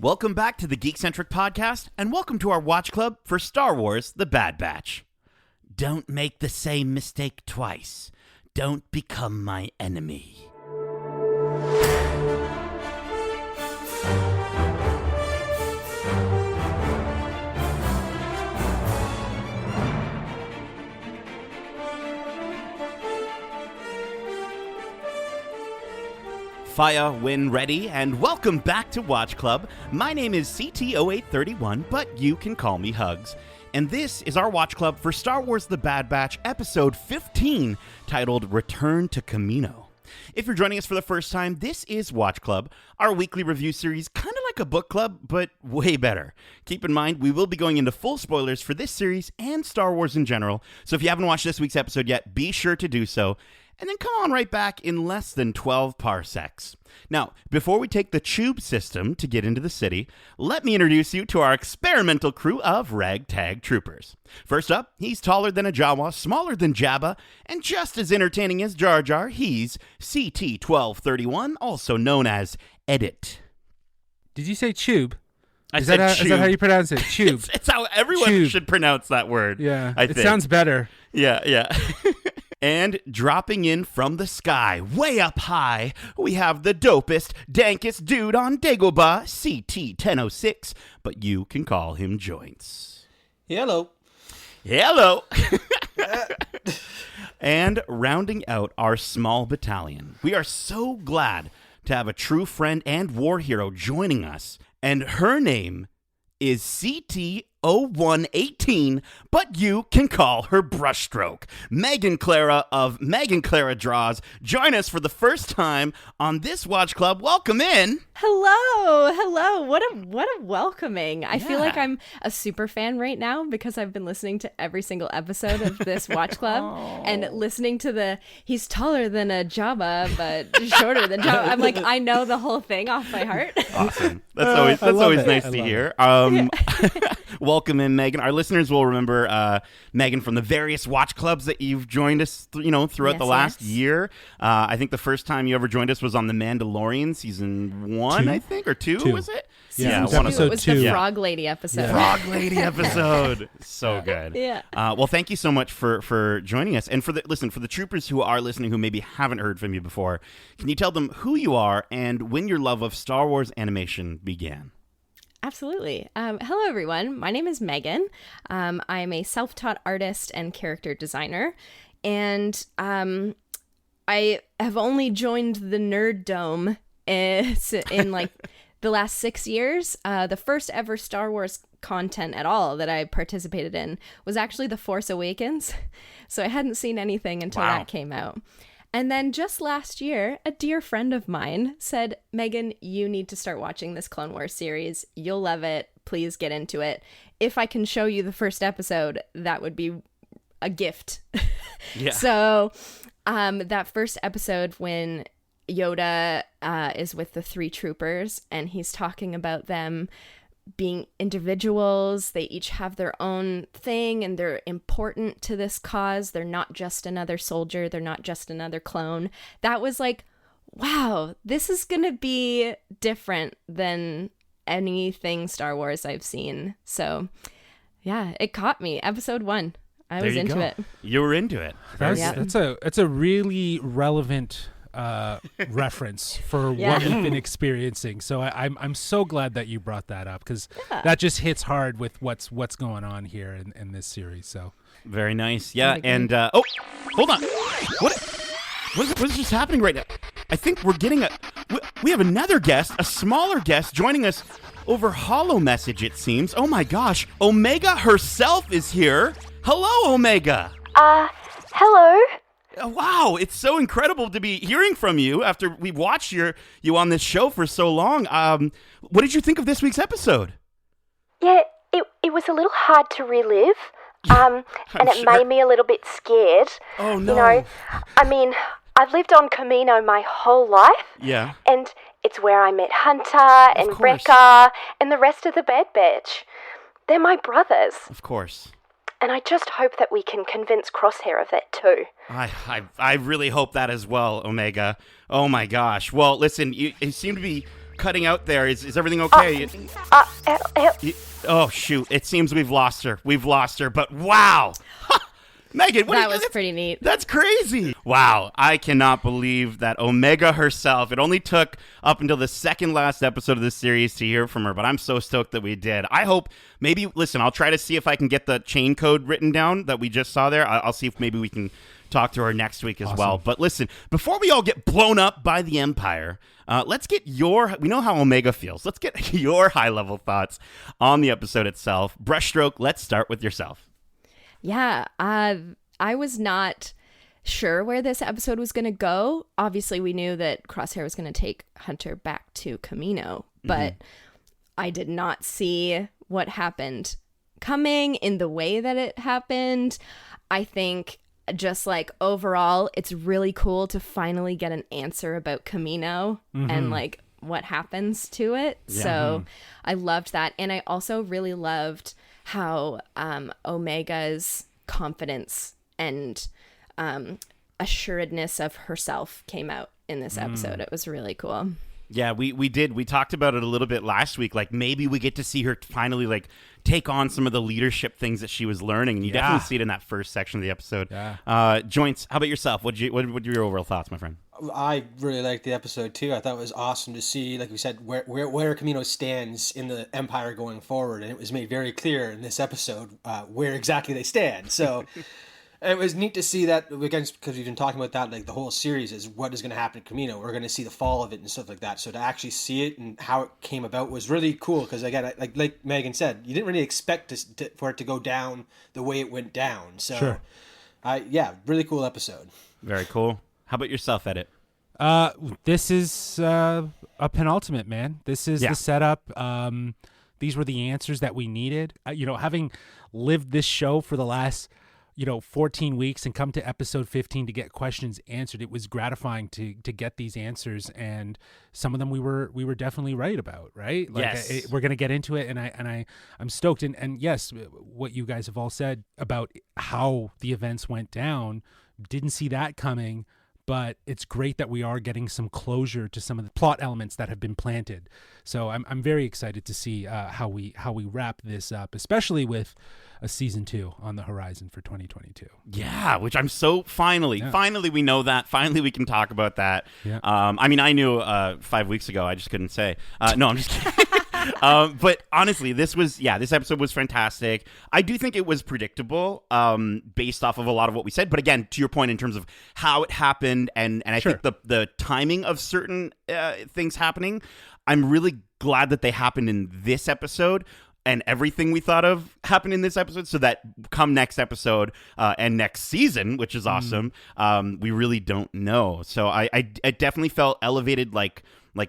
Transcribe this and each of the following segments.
Welcome back to the Geekcentric podcast, and welcome to our watch club for Star Wars The Bad Batch. Don't make the same mistake twice. Don't become my enemy. Fire when ready, and welcome back to Watch Club. My name is CT0831, but you can call me Hugs. And this is our Watch Club for Star Wars The Bad Batch, episode 15, titled Return to Kamino. If you're joining us for the first time, this is Watch Club, our weekly review series, kind of like a book club, but way better. Keep in mind, we will be going into full spoilers for this series and Star Wars in general, so if you haven't watched this week's episode yet, be sure to do so. And then come on right back in less than 12 parsecs. Now, before we take the tube system to get into the city, let me introduce you to our experimental crew of ragtag troopers. First up, he's taller than a Jawa, smaller than Jabba, and just as entertaining as Jar Jar, he's CT1231, also known as Edit. Did you say tube? Is that how you pronounce it? Tube. It's how everyone should pronounce that word. Yeah, I think. It sounds better. Yeah. And dropping in from the sky, way up high, we have the dopest, dankest dude on Dagobah, CT1006, but you can call him Joints. Hello. And rounding out our small battalion, we are so glad to have a true friend and war hero joining us, and her name is CT0118, but you can call her Brushstroke. Megan Clara of Megan Clara Draws, join us for the first time on this Watch Club. Welcome in. Hello. What a welcoming. I feel like I'm a super fan right now because I've been listening to every single episode of this Watch Club and listening to he's taller than a Jabba, but shorter than Jabba. I'm like, I know the whole thing off by heart. Awesome. That's always nice to hear. Welcome in, Megan. Our listeners will remember Megan from the various watch clubs that you've joined us, throughout the last year. I think the first time you ever joined us was on The Mandalorian, season 1, I think, or 2, was it? Yeah, it was episode 2. The Yeah. Frog Lady episode. Yeah. Frog Lady episode. So good. Yeah. Well, thank you so much for joining us. And for the troopers who are listening who maybe haven't heard from you before, can you tell them who you are and when your love of Star Wars animation began? Absolutely. Hello, everyone. My name is Megan. I'm a self-taught artist and character designer. And I have only joined the Nerd Dome in like the last 6 years. The first ever Star Wars content at all that I participated in was actually The Force Awakens. So I hadn't seen anything until that came out. And then just last year, a dear friend of mine said, Megan, you need to start watching this Clone Wars series. You'll love it. Please get into it. If I can show you the first episode, that would be a gift. Yeah. So that first episode when Yoda is with the 3 troopers and he's talking about them being individuals, they each have their own thing and they're important to this cause. They're not just another soldier. They're not just another clone. That was like, wow, this is going to be different than anything Star Wars I've seen. So yeah, it caught me. Episode 1. I was into it. You were into it. That's a really relevant reference for what we've been experiencing. So I'm so glad that you brought that up because that just hits hard with what's going on here in this series. So very nice. Yeah. And hold on. What is just happening right now? I think we're getting we have another guest, a smaller guest joining us over holo message, it seems. Oh my gosh. Omega herself is here. Hello, Omega. Hello. Wow, it's so incredible to be hearing from you after we've watched you on this show for so long. What did you think of this week's episode? Yeah, it was a little hard to relive, and it made me a little bit scared. Oh, no. You know, I mean, I've lived on Kamino my whole life. Yeah. And it's where I met Hunter and Wrecker and the rest of the Bad Batch. They're my brothers. Of course. And I just hope that we can convince Crosshair of that too. I really hope that as well, Omega. Oh my gosh. Well, listen, you seem to be cutting out there. Is everything okay? Oh, shoot. It seems we've lost her. But wow. Megan, that was pretty neat. That's crazy. Wow. I cannot believe that Omega herself, it only took up until the second last episode of this series to hear from her, but I'm so stoked that we did. I hope listen, I'll try to see if I can get the chain code written down that we just saw there. I'll see if maybe we can talk to her next week as well. But listen, before we all get blown up by the Empire, let's get we know how Omega feels. Let's get your high-level thoughts on the episode itself. Brushstroke, let's start with yourself. Yeah, I was not sure where this episode was going to go. Obviously, we knew that Crosshair was going to take Hunter back to Kamino, but I did not see what happened coming in the way that it happened. I think just like overall, it's really cool to finally get an answer about Kamino and like what happens to it. Yeah. So I loved that. And I also really loved how Omega's confidence and assuredness of herself came out in this episode. It was really cool. Yeah, we did. We talked about it a little bit last week. Like maybe we get to see her finally like take on some of the leadership things that she was learning. And you definitely see it in that first section of the episode. Yeah. Joints, how about yourself? What were your overall thoughts, my friend? I really liked the episode too. I thought it was awesome to see, like we said, where Kamino stands in the Empire going forward, and it was made very clear in this episode where exactly they stand. So it was neat to see that, again, because we've been talking about that like the whole series is what is going to happen to Kamino. We're going to see the fall of it and stuff like that. So to actually see it and how it came about was really cool. Because again, like Megan said, you didn't really expect for it to go down the way it went down. So, really cool episode. Very cool. How about yourself, Edit? This is a penultimate, man. This is the setup. These were the answers that we needed. Having lived this show for the last 14 weeks and come to episode 15 to get questions answered, it was gratifying to get these answers, and some of them we were definitely right about, right? Like, yes. We're gonna get into it, and I'm stoked, and yes, what you guys have all said about how the events went down, didn't see that coming. But it's great that we are getting some closure to some of the plot elements that have been planted. So I'm very excited to see how we wrap this up, especially with a season 2 on the horizon for 2022. Yeah, which I'm so finally we know that. Finally we can talk about that. Yeah. I knew 5 weeks ago. I just couldn't say. No, I'm just kidding. But honestly, this episode was fantastic. I do think it was predictable based off of a lot of what we said. But again, to your point in terms of how it happened and I think the timing of certain things happening, I'm really glad that they happened in this episode and everything we thought of happened in this episode so that come next episode and next season, which is awesome, we really don't know. So I definitely felt elevated like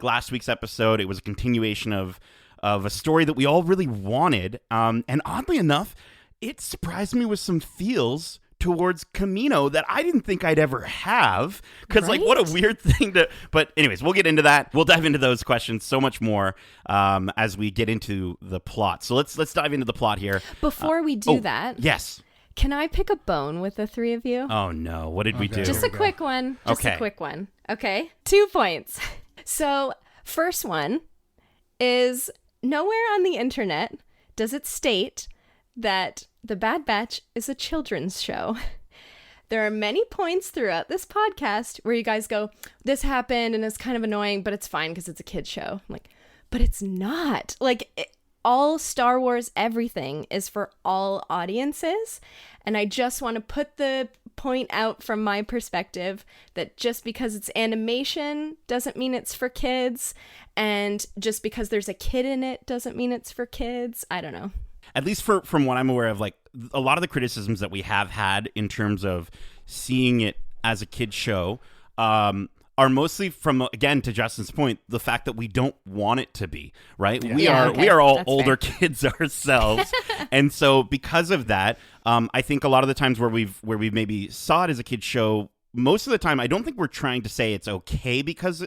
last week's episode. It was a continuation of a story that we all really wanted. And oddly enough, it surprised me with some feels towards Kamino that I didn't think I'd ever have. Because, what a weird thing to... But anyways, we'll get into that. We'll dive into those questions so much more as we get into the plot. So let's dive into the plot here. Before we do that... Yes. Can I pick a bone with the three of you? Oh, no. What did we do? Just a quick one. A quick one. Okay? 2 points. So, first one is... Nowhere on the internet does it state that The Bad Batch is a children's show. There are many points throughout this podcast where you guys go, this happened and it's kind of annoying, but it's fine because it's a kid's show. I'm like, but it's not. All Star Wars everything is for all audiences. And I just want to put the point out from my perspective that just because it's animation doesn't mean it's for kids. And just because there's a kid in it doesn't mean it's for kids. I don't know. At least from what I'm aware of, a lot of the criticisms that we have had in terms of seeing it as a kid's show are mostly from, again, to Justin's point, the fact that we don't want it to be, right? Yeah. We are all older kids ourselves. And so because of that, I think a lot of the times where we've maybe saw it as a kid's show, most of the time, I don't think we're trying to say it's okay because,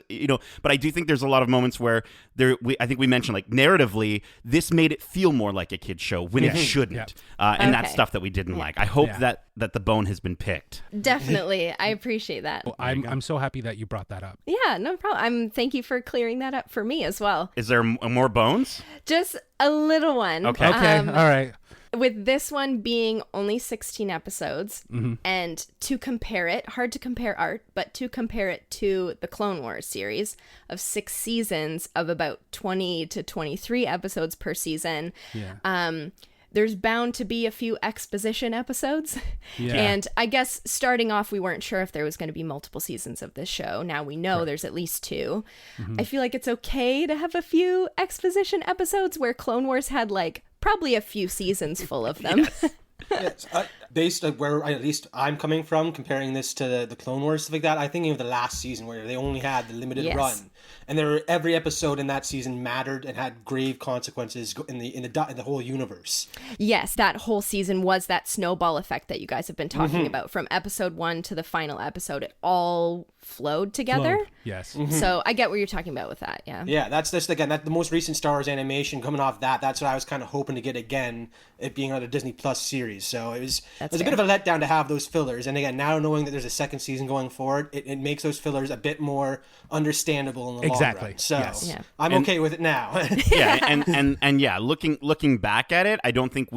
but I do think there's a lot of moments where I think we mentioned, like, narratively, this made it feel more like a kid's show when it shouldn't. And that's stuff that we didn't like. I hope that the bone has been picked. Definitely. I appreciate that. Well, I'm so happy that you brought that up. Yeah, no problem. Thank you for clearing that up for me as well. Is there more bones? Just a little one. Okay. All right. With this one being only 16 episodes, and to compare it, hard to compare art, but to compare it to the Clone Wars series of 6 seasons of about 20 to 23 episodes per season, there's bound to be a few exposition episodes. Yeah. And I guess starting off, we weren't sure if there was going to be multiple seasons of this show. Now we know there's at least 2. I feel like it's okay to have a few exposition episodes where Clone Wars had, like, probably a few seasons full of them. Yes. Based on where at least I'm coming from, comparing this to the Clone Wars, stuff like that, I think of the last season where they only had the limited run, and every episode in that season mattered and had grave consequences in the whole universe. Yes, that whole season was that snowball effect that you guys have been talking about. From episode 1 to the final episode, it all flowed together. Yes. So I get what you're talking about with that. Yeah, that's again, that the most recent Star Wars animation coming off that's what I was kind of hoping to get again, it being on a Disney Plus series. So it was a bit of a letdown to have those fillers, and again, now knowing that there's a second season going forward, it makes those fillers a bit more understandable in the long run. So I'm okay with it now. Looking back at it, I don't think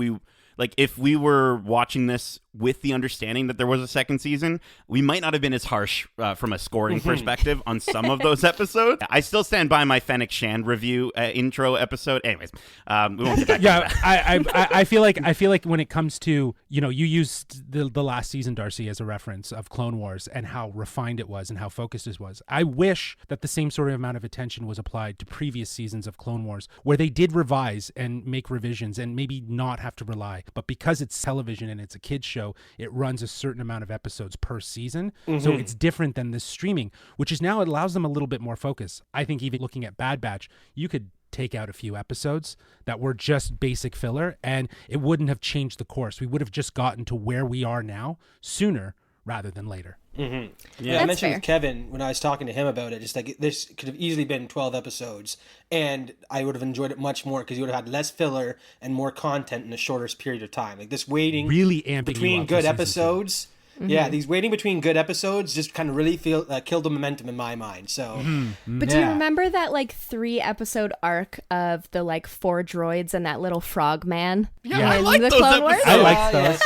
if we were watching this with the understanding that there was a second season, we might not have been as harsh from a scoring perspective on some of those episodes. I still stand by my Fennec Shand review intro episode. Anyways, we won't get back to that. I feel like when it comes to, you used the last season, Darcy, as a reference of Clone Wars and how refined it was and how focused it was. I wish that the same sort of amount of attention was applied to previous seasons of Clone Wars, where they did revise and make revisions and maybe not have to rely. But because it's television and it's a kid's show, it runs a certain amount of episodes per season. So it's different than this streaming, which is now, it allows them a little bit more focus. I think even looking at Bad Batch, you could take out a few episodes that were just basic filler and it wouldn't have changed the course. We would have just gotten to where we are now sooner rather than later. I mentioned with Kevin when I was talking to him about it, just like this could have easily been 12 episodes and I would have enjoyed it much more because you would have had less filler and more content in a shorter period of time. Like this waiting really amping between good episodes. Yeah, these waiting between good episodes just kind of really killed the momentum in my mind. So, But do you remember that 3-episode arc of the 4 droids and that little frog man? Yeah, I like those episodes. I like those.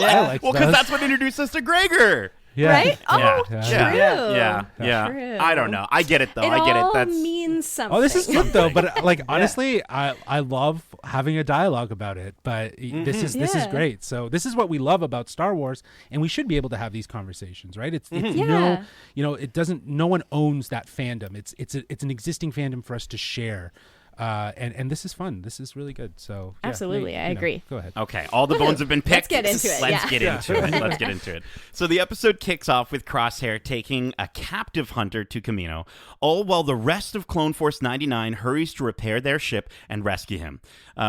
I like well, because that's what introduced us to Gregor. Yeah. Right? Oh, true. Yeah. True. I don't know. I get it though. I get it. That means something. Oh, this is good though. But honestly, I love having a dialogue about it. But this is great. So this is what we love about Star Wars, and we should be able to have these conversations, right? It's it doesn't. No one owns that fandom. It's an existing fandom for us to share. And this is fun. This is really good. So absolutely, I agree. Go ahead. Okay, all the bones have been picked. Let's get into it. So the episode kicks off with Crosshair taking a captive hunter to Kamino, all while the rest of Clone Force 99 hurries to repair their ship and rescue him.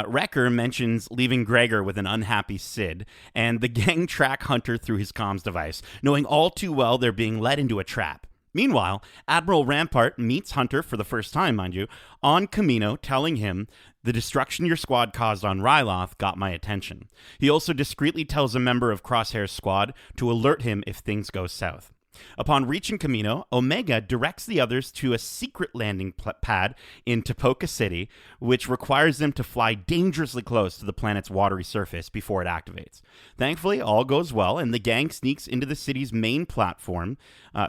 Wrecker mentions leaving Gregor with an unhappy Sid, and the gang track Hunter through his comms device, knowing all too well they're being led into a trap. Meanwhile, Admiral Rampart meets Hunter for the first time, mind you, on Kamino, telling him, "The destruction your squad caused on Ryloth got my attention." He also discreetly tells a member of Crosshair's squad to alert him if things go south. Upon reaching Kamino, Omega directs the others to a secret landing pad in Tapoca City, which requires them to fly dangerously close to the planet's watery surface before it activates. Thankfully, all goes well, and the gang sneaks into the city's main platform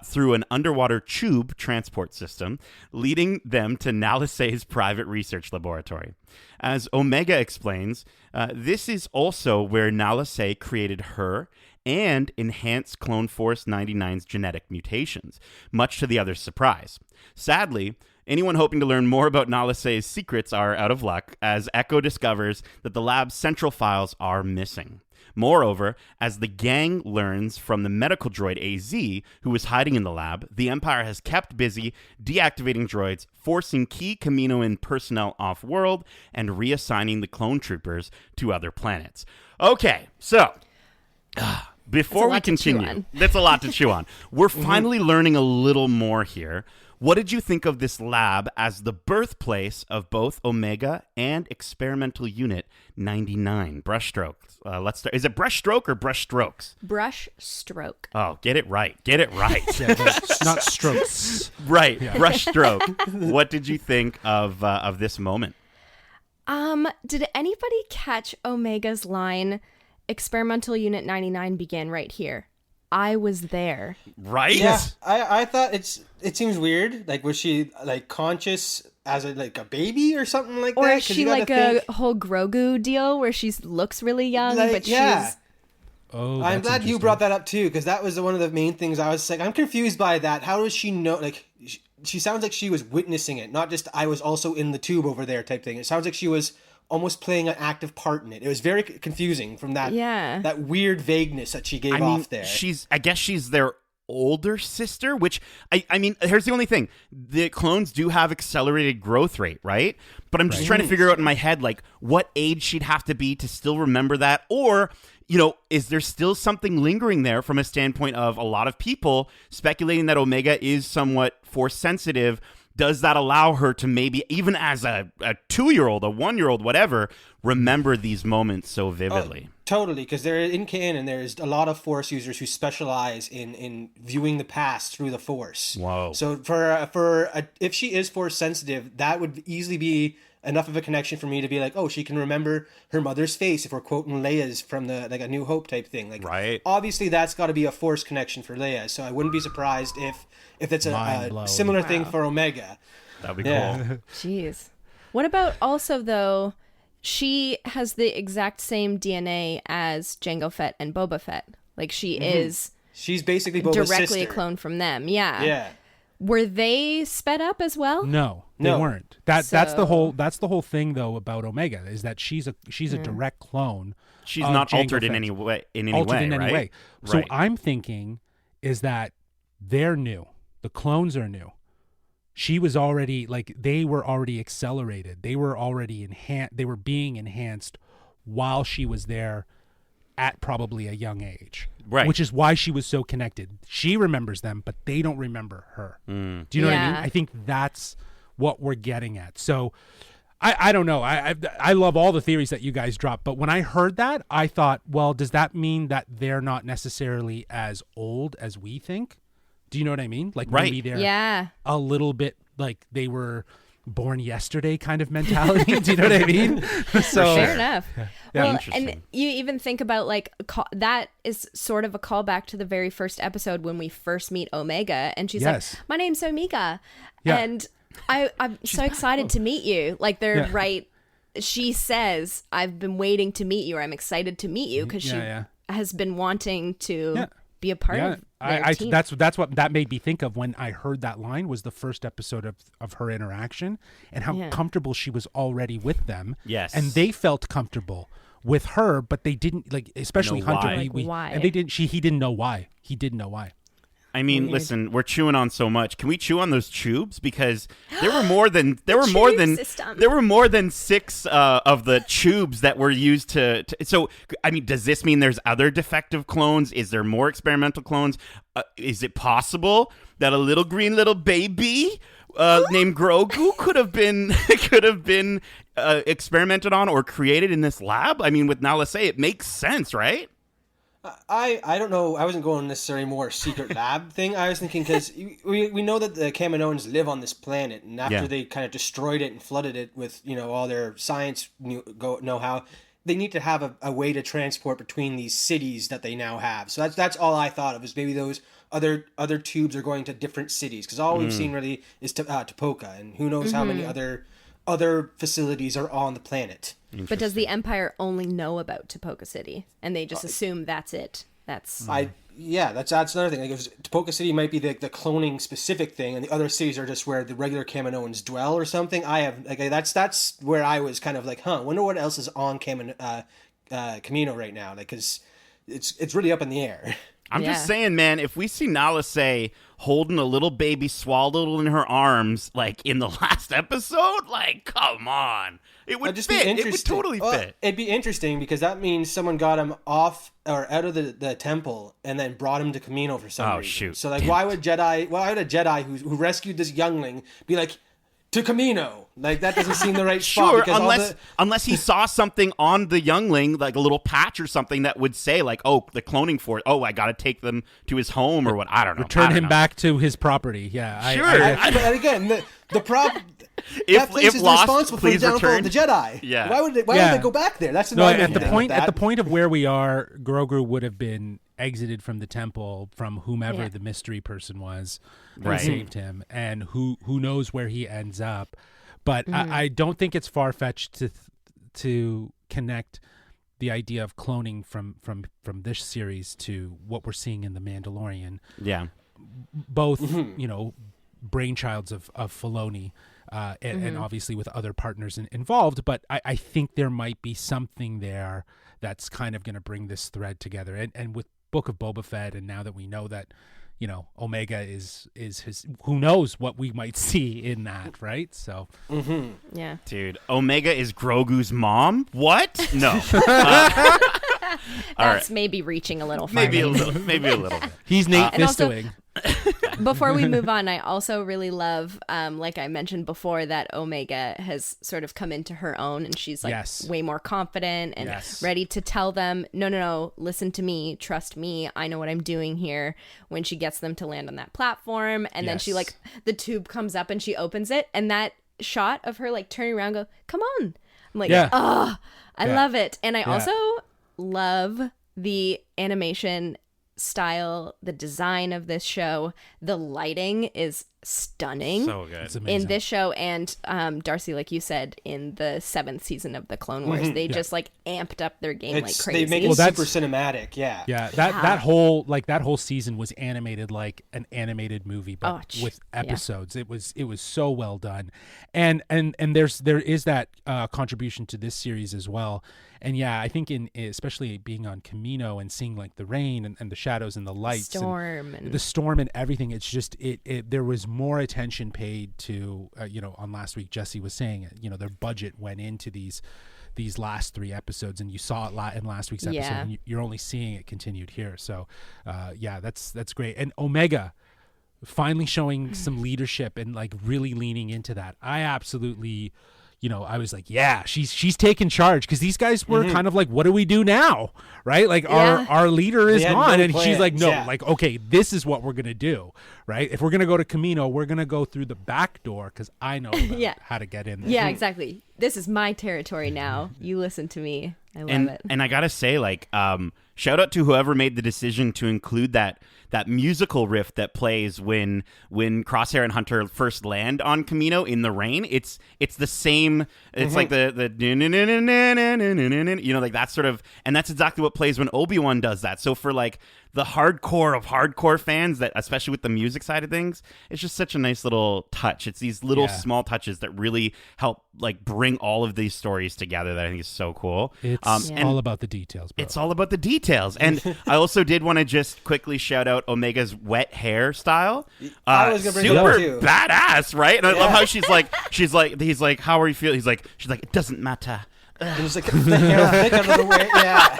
through an underwater tube transport system, leading them to Nalisay's private research laboratory. As Omega explains, this is also where Nalisay created her and enhance Clone Force 99's genetic mutations, much to the others' surprise. Sadly, anyone hoping to learn more about Nalisay's secrets are out of luck, as Echo discovers that the lab's central files are missing. Moreover, as the gang learns from the medical droid AZ, who was hiding in the lab, the Empire has kept busy deactivating droids, forcing key Kaminoan personnel off-world, and reassigning the clone troopers to other planets. Okay, so before we continue, that's a lot to chew on. We're finally learning a little more here. What did you think of this lab as the birthplace of both Omega and Experimental Unit 99? Brushstroke. Let's start. Is it Brushstroke or Brushstrokes? Brushstroke. Oh, get it right. Get it right. Not strokes. Right. Yeah. Brushstroke. What did you think of this moment? Did anybody catch Omega's line, Experimental Unit 99 began right here? I was there. Right? Yeah, I thought it seems weird. Like, was she like conscious as a baby or something like or that? Or is she like a whole Grogu deal where she looks really young, but she's... Oh, I'm glad you brought that up too, because that was one of the main things I was like, I'm confused by that. How does she know? Like, she sounds like she was witnessing it, not just I was also in the tube over there type thing. It sounds like she was almost playing an active part in it. It was very confusing from that that weird vagueness that she gave off there. I guess she's their older sister, which I mean, here's the only thing. The clones do have accelerated growth rate, right? But I'm just trying to figure out in my head, like, what age she'd have to be to still remember that, or, you know, is there still something lingering there from a standpoint of a lot of people speculating that Omega is somewhat force sensitive? Does that allow her to maybe, even as a 2-year-old, a 1-year-old, whatever, remember these moments so vividly? Oh, totally, because in canon, there's a lot of Force users who specialize in viewing the past through the Force. Whoa. So if she is Force sensitive, that would easily be enough of a connection for me to be like, oh, she can remember her mother's face if we're quoting Leia's from the A New Hope type thing. Like, right. Obviously, that's got to be a Force connection for Leia. So I wouldn't be surprised if it's a similar thing for Omega. That'd be cool. Jeez. What about also, though, she has the exact same DNA as Jango Fett and Boba Fett. Like, she's basically Boba's directly sister. A clone from them. Yeah. Yeah. Were they sped up as well? No, they weren't. That's the whole thing though about Omega, is that she's a direct clone. She's not Jango altered Fett. in any way. Way. So Right. I'm thinking is that they're new. The clones are new. She was already they were already accelerated. They were already they were being enhanced while she was there at probably a young age. Right. Which is why she was so connected. She remembers them, but they don't remember her. Do you know what I mean? I think that's what we're getting at. So I don't know. I love all the theories that you guys drop, but when I heard that, I thought, well, does that mean that they're not necessarily as old as we think? Do you know what I mean? Like, maybe they're a little bit like they were born yesterday kind of mentality. Do you know what I mean? So fair enough. Yeah. Well, and you even think about that is sort of a callback to the very first episode when we first meet Omega, and she's like, "My name's Omega," and I'm so excited to meet you. Like they're right. She says, "I've been waiting to meet you," or "I'm excited to meet you," because she has been wanting to be a part of their team. That's what that made me think of when I heard that line, was the first episode of her interaction and how comfortable she was already with them. Yes. And they felt comfortable with her, but they didn't, like, especially know Hunter. why. Why? And he didn't know why. He didn't know why. I mean, listen, we're chewing on so much. Can we chew on those tubes? Because there were more than 6 of the tubes that were used to. So, I mean, does this mean there's other defective clones? Is there more experimental clones? Is it possible that a little green little baby named Grogu could have been experimented on or created in this lab? I mean, with Nala Se, it makes sense, right? I don't know. I wasn't going necessarily more secret lab thing. I was thinking because we know that the Kaminoans live on this planet, and after they kind of destroyed it and flooded it with all their science know-how, they need to have a way to transport between these cities that they now have. So that's all I thought of, is maybe those other tubes are going to different cities, because all we've seen really is Topoka, and who knows how many other facilities are on the planet. But does the Empire only know about Topoka City, and they just assume that's it? That's another thing. Like, Topoka City might be the cloning specific thing, and the other cities are just where the regular Kaminoans dwell or something. That's where I was kind of like, wonder what else is on Kamino right now, like, because it's really up in the air. I'm just saying, man, if we see Nala Se holding a little baby swaddled in her arms, like in the last episode. Like, come on, it would just fit. Be it would totally fit. It'd be interesting because that means someone got him off or out of the temple and then brought him to Kamino for some reason. Oh shoot! So like, why would a Jedi who rescued this youngling be like, to Kamino? Like, that doesn't seem the right spot. Sure, unless he saw something on the youngling, like a little patch or something that would say, like, oh, the cloning force, oh, I got to take them to his home or what. I don't know. Return him back to his property. Yeah. Sure. But again, the problem... that place is lost, responsible for the downfall return. of the Jedi. Yeah. Why would they go back there? That's at the point of where we are, Grogu would have been exited from the temple from whomever the mystery person was who saved him, and who knows where he ends up. But I don't think it's far-fetched to connect the idea of cloning from this series to what we're seeing in The Mandalorian. Yeah. Both, brainchilds of Filoni. And obviously with other partners involved, but I think there might be something there that's kind of going to bring this thread together. And with Book of Boba Fett, and now that we know that, Omega is his, who knows what we might see in that, right? So, yeah, dude, Omega is Grogu's mom. What? No, that's maybe reaching a little far. Maybe a little bit. He's Nate Fistoing. Before we move on, I also really love, like I mentioned before, that Omega has sort of come into her own, and she's like way more confident and ready to tell them, no, listen to me, trust me, I know what I'm doing here. When she gets them to land on that platform, and then she the tube comes up and she opens it, and that shot of her like turning around, go, come on. I'm like, I love it. And I also love the animation style, the design of this show. The lighting is stunning. So good. It's amazing. In this show, and Darcy, like you said, in the 7th season of the Clone Wars, they just like amped up their game like crazy. They make it super cinematic. That whole season was animated like an animated movie, but with episodes. It was so well done, and there is that contribution to this series as well. And I think especially being on Kamino and seeing like the rain and the shadows and the lights, the storm and everything, it's just there was more attention paid to on last week. Jesse was saying their budget went into these last 3 episodes, and you saw it in last week's episode, and you're only seeing it continued here. So that's great. And Omega finally showing some leadership and like really leaning into that. I absolutely I was like, she's taking charge, because these guys were kind of like, what do we do now? Right? Like our leader is gone, and she's like, no, like, okay, this is what we're going to do. Right? If we're going to go to Kamino, we're going to go through the back door, because I know how to get in there. Yeah, exactly. This is my territory now. You listen to me. I love it. And I got to say, like, shout out to whoever made the decision to include that musical riff that plays when Crosshair and Hunter first land on Kamino in the rain. It's the same. It's like the like that sort of, and that's exactly what plays when Obi-Wan does that. So for like the hardcore of hardcore fans, that especially with the music side of things, it's just such a nice little touch. It's these little small touches that really help like bring all of these stories together that I think is so cool. It's all about the details, bro. It's all about the details. And I also did want to just quickly shout out Omega's wet hair style. I was gonna bring it up too. Badass, right? And I love how he's like, how are you feeling? She's like, it doesn't matter. And it's like the hair thick under the way. Yeah.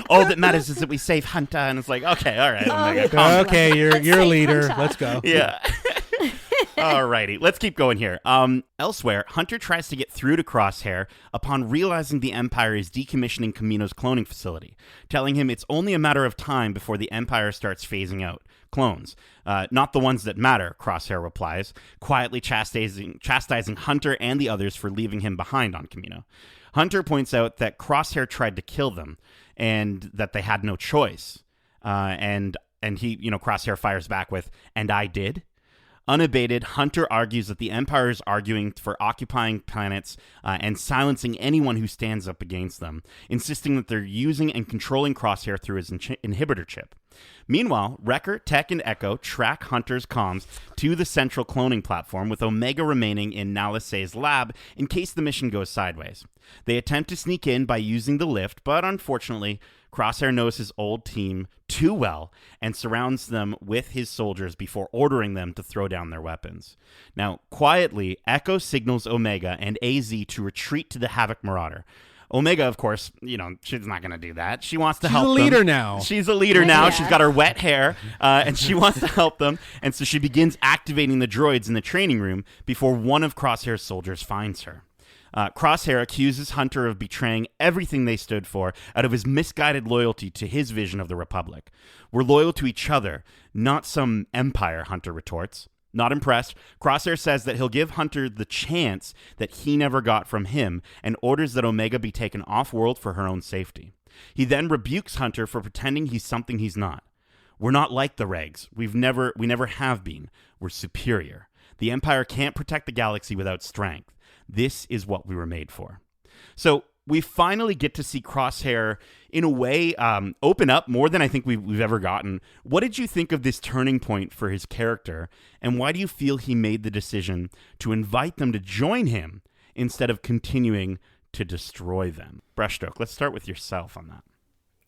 All that matters is that we save Hunter, and it's like, okay, all right, Omega, okay, you're a leader. Let's go. Yeah. Alrighty, let's keep going here. Elsewhere, Hunter tries to get through to Crosshair upon realizing the Empire is decommissioning Kamino's cloning facility, telling him it's only a matter of time before the Empire starts phasing out clones. Not the ones that matter, Crosshair replies, quietly chastising Hunter and the others for leaving him behind on Kamino. Hunter points out that Crosshair tried to kill them, and that they had no choice. And he, Crosshair fires back with, "And I did." Unabated, Hunter argues that the Empire is arguing for occupying planets and silencing anyone who stands up against them, insisting that they're using and controlling Crosshair through his inhibitor chip. Meanwhile, Wrecker, Tech, and Echo track Hunter's comms to the central cloning platform, with Omega remaining in Nalisay's lab in case the mission goes sideways. They attempt to sneak in by using the lift, but unfortunately, Crosshair knows his old team too well and surrounds them with his soldiers before ordering them to throw down their weapons. Now, quietly, Echo signals Omega and AZ to retreat to the Havoc Marauder. Omega, of course, she's not going to do that. She wants to help them. She's a leader now. She's a leader now. She's got her wet hair, and she wants to help them. And so she begins activating the droids in the training room before one of Crosshair's soldiers finds her. Crosshair accuses Hunter of betraying everything they stood for out of his misguided loyalty to his vision of the Republic. We're loyal to each other, not some empire, Hunter retorts. Not impressed, Crosshair says that he'll give Hunter the chance that he never got from him and orders that Omega be taken off-world for her own safety. He then rebukes Hunter for pretending he's something he's not. We're not like the Regs. We never have been. We're superior. The Empire can't protect the galaxy without strength. This is what we were made for. So we finally get to see Crosshair, in a way, open up more than I think we've ever gotten. What did you think of this turning point for his character, and why do you feel he made the decision to invite them to join him instead of continuing to destroy them? Brushstroke, let's start with yourself on that.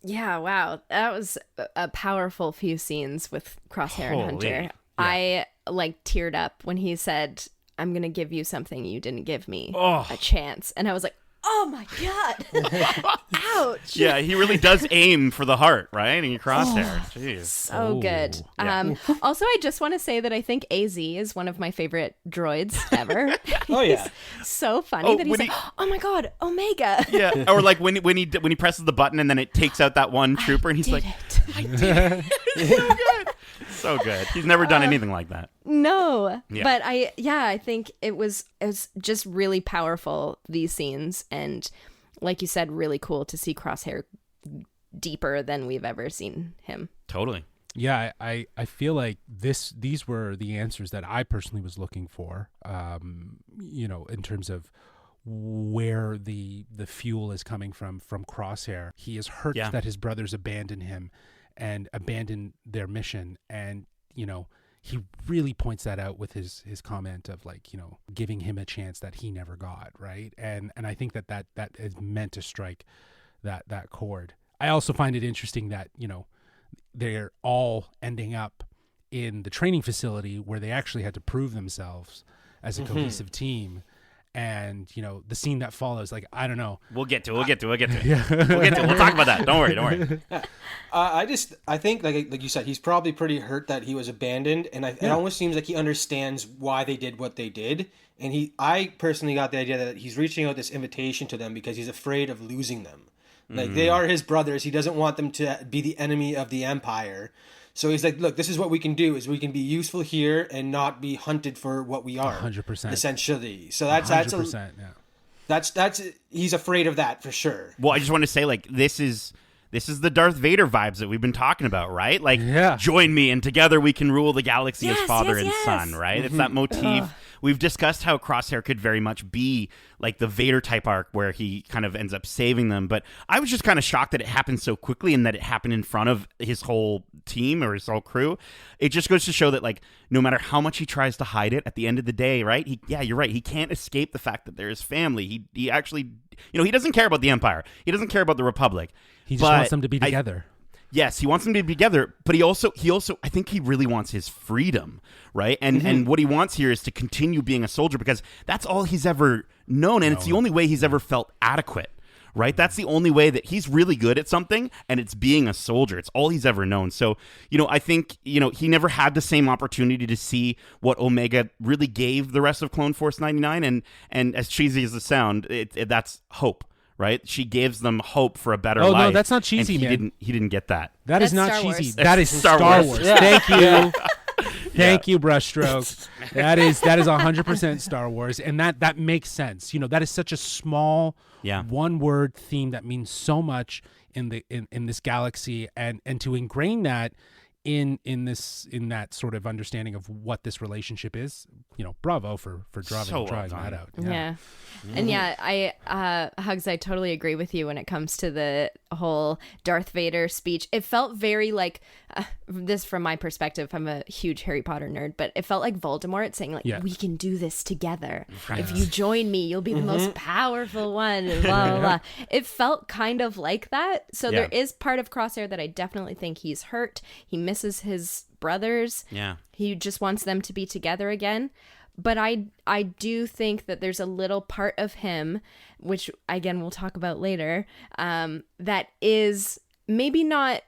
Yeah, wow. That was a powerful few scenes with Crosshair and Hunter. Yeah. I, teared up when he said, I'm going to give you something you didn't give me a chance. And I was like, oh my God. Ouch. Yeah, he really does aim for the heart, right? And you Crosshair. Jeez. So good. Yeah. Also, I just want to say that I think AZ is one of my favorite droids ever. Oh, yeah. He's so funny that he's like, oh my God, Omega. Yeah, or like when he presses the button and then it takes out that one trooper and he's like, I did it. It's so good. So good. He's never done anything like that. No, Yeah. but I think it was just really powerful, these scenes, and like you said, really cool to see Crosshair deeper than we've ever seen him. Totally. Yeah, I feel like these were the answers that I personally was looking for, in terms of where the fuel is coming from Crosshair. He is hurt that his brothers abandoned him and abandoned their mission, and he really points that out with his comment of giving him a chance that he never got, right? And I think that is meant to strike that chord. I also find it interesting that they're all ending up in the training facility where they actually had to prove themselves as a cohesive team. And the scene that follows, I don't know. We'll get to it. We'll talk about that. Don't worry. I think like you said, he's probably pretty hurt that he was abandoned, and it almost seems like he understands why they did what they did. And I personally got the idea that he's reaching out this invitation to them because he's afraid of losing them. Like they are his brothers. He doesn't want them to be the enemy of the Empire. So he's like, look, this is what we can do, is we can be useful here and not be hunted for what we are. 100%. Essentially. So that's 100%, that's he's afraid of that for sure. Well, I just want to say, this is the Darth Vader vibes that we've been talking about, right? Join me and together we can rule the galaxy as father and son, right? It's that motif. We've discussed how Crosshair could very much be like the Vader type arc where he kind of ends up saving them. But I was just kind of shocked that it happened so quickly and that it happened in front of his whole team or his whole crew. It just goes to show that no matter how much he tries to hide it, at the end of the day, right? You're right. He can't escape the fact that they're his family. He actually, he doesn't care about the Empire. He doesn't care about the Republic. He just wants them to be together. Yes, he wants them to be together, but he also I think he really wants his freedom, right? And what he wants here is to continue being a soldier because that's all he's ever known, and it's the only way he's ever felt adequate, right? That's the only way that he's really good at something, and it's being a soldier. It's all he's ever known. So, I think, he never had the same opportunity to see what Omega really gave the rest of Clone Force 99, and as cheesy as it sounds, that's hope. Right, she gives them hope for a better life. Oh no, that's not cheesy, man. He didn't get that. That is not Star cheesy. Wars. That is Star Wars. Yeah. Thank you, thank you, Brushstroke. That is 100% Star Wars, and that makes sense. That is such a small, one-word theme that means so much in this galaxy, and to ingrain that in that sort of understanding of what this relationship is, bravo for drawing that out. Yeah. And I Hugs, I totally agree with you when it comes to the whole Darth Vader speech. It felt very like this from my perspective, I'm a huge Harry Potter nerd, but it felt like Voldemort saying like, we can do this together. Right. If you join me, you'll be the most powerful one, and blah, blah, blah. It felt kind of like that. So there is part of Crosshair that I definitely think he's hurt. He misses his brothers. Yeah. He just wants them to be together again. But I do think that there's a little part of him, which again we'll talk about later, that is maybe not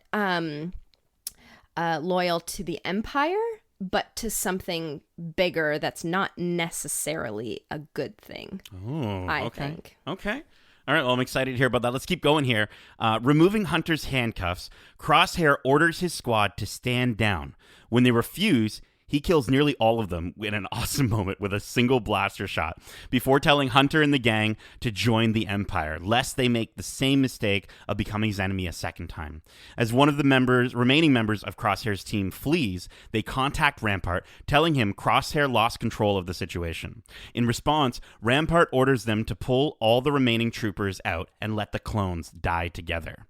loyal to the Empire, but to something bigger that's not necessarily a good thing. Oh, I think. Okay. All right, well, I'm excited to hear about that. Let's keep going here. Removing Hunter's handcuffs, Crosshair orders his squad to stand down. When they refuse, he kills nearly all of them in an awesome moment with a single blaster shot before telling Hunter and the gang to join the Empire, lest they make the same mistake of becoming his enemy a second time. As one of the remaining members of Crosshair's team flees, they contact Rampart, telling him Crosshair lost control of the situation. In response, Rampart orders them to pull all the remaining troopers out and let the clones die together.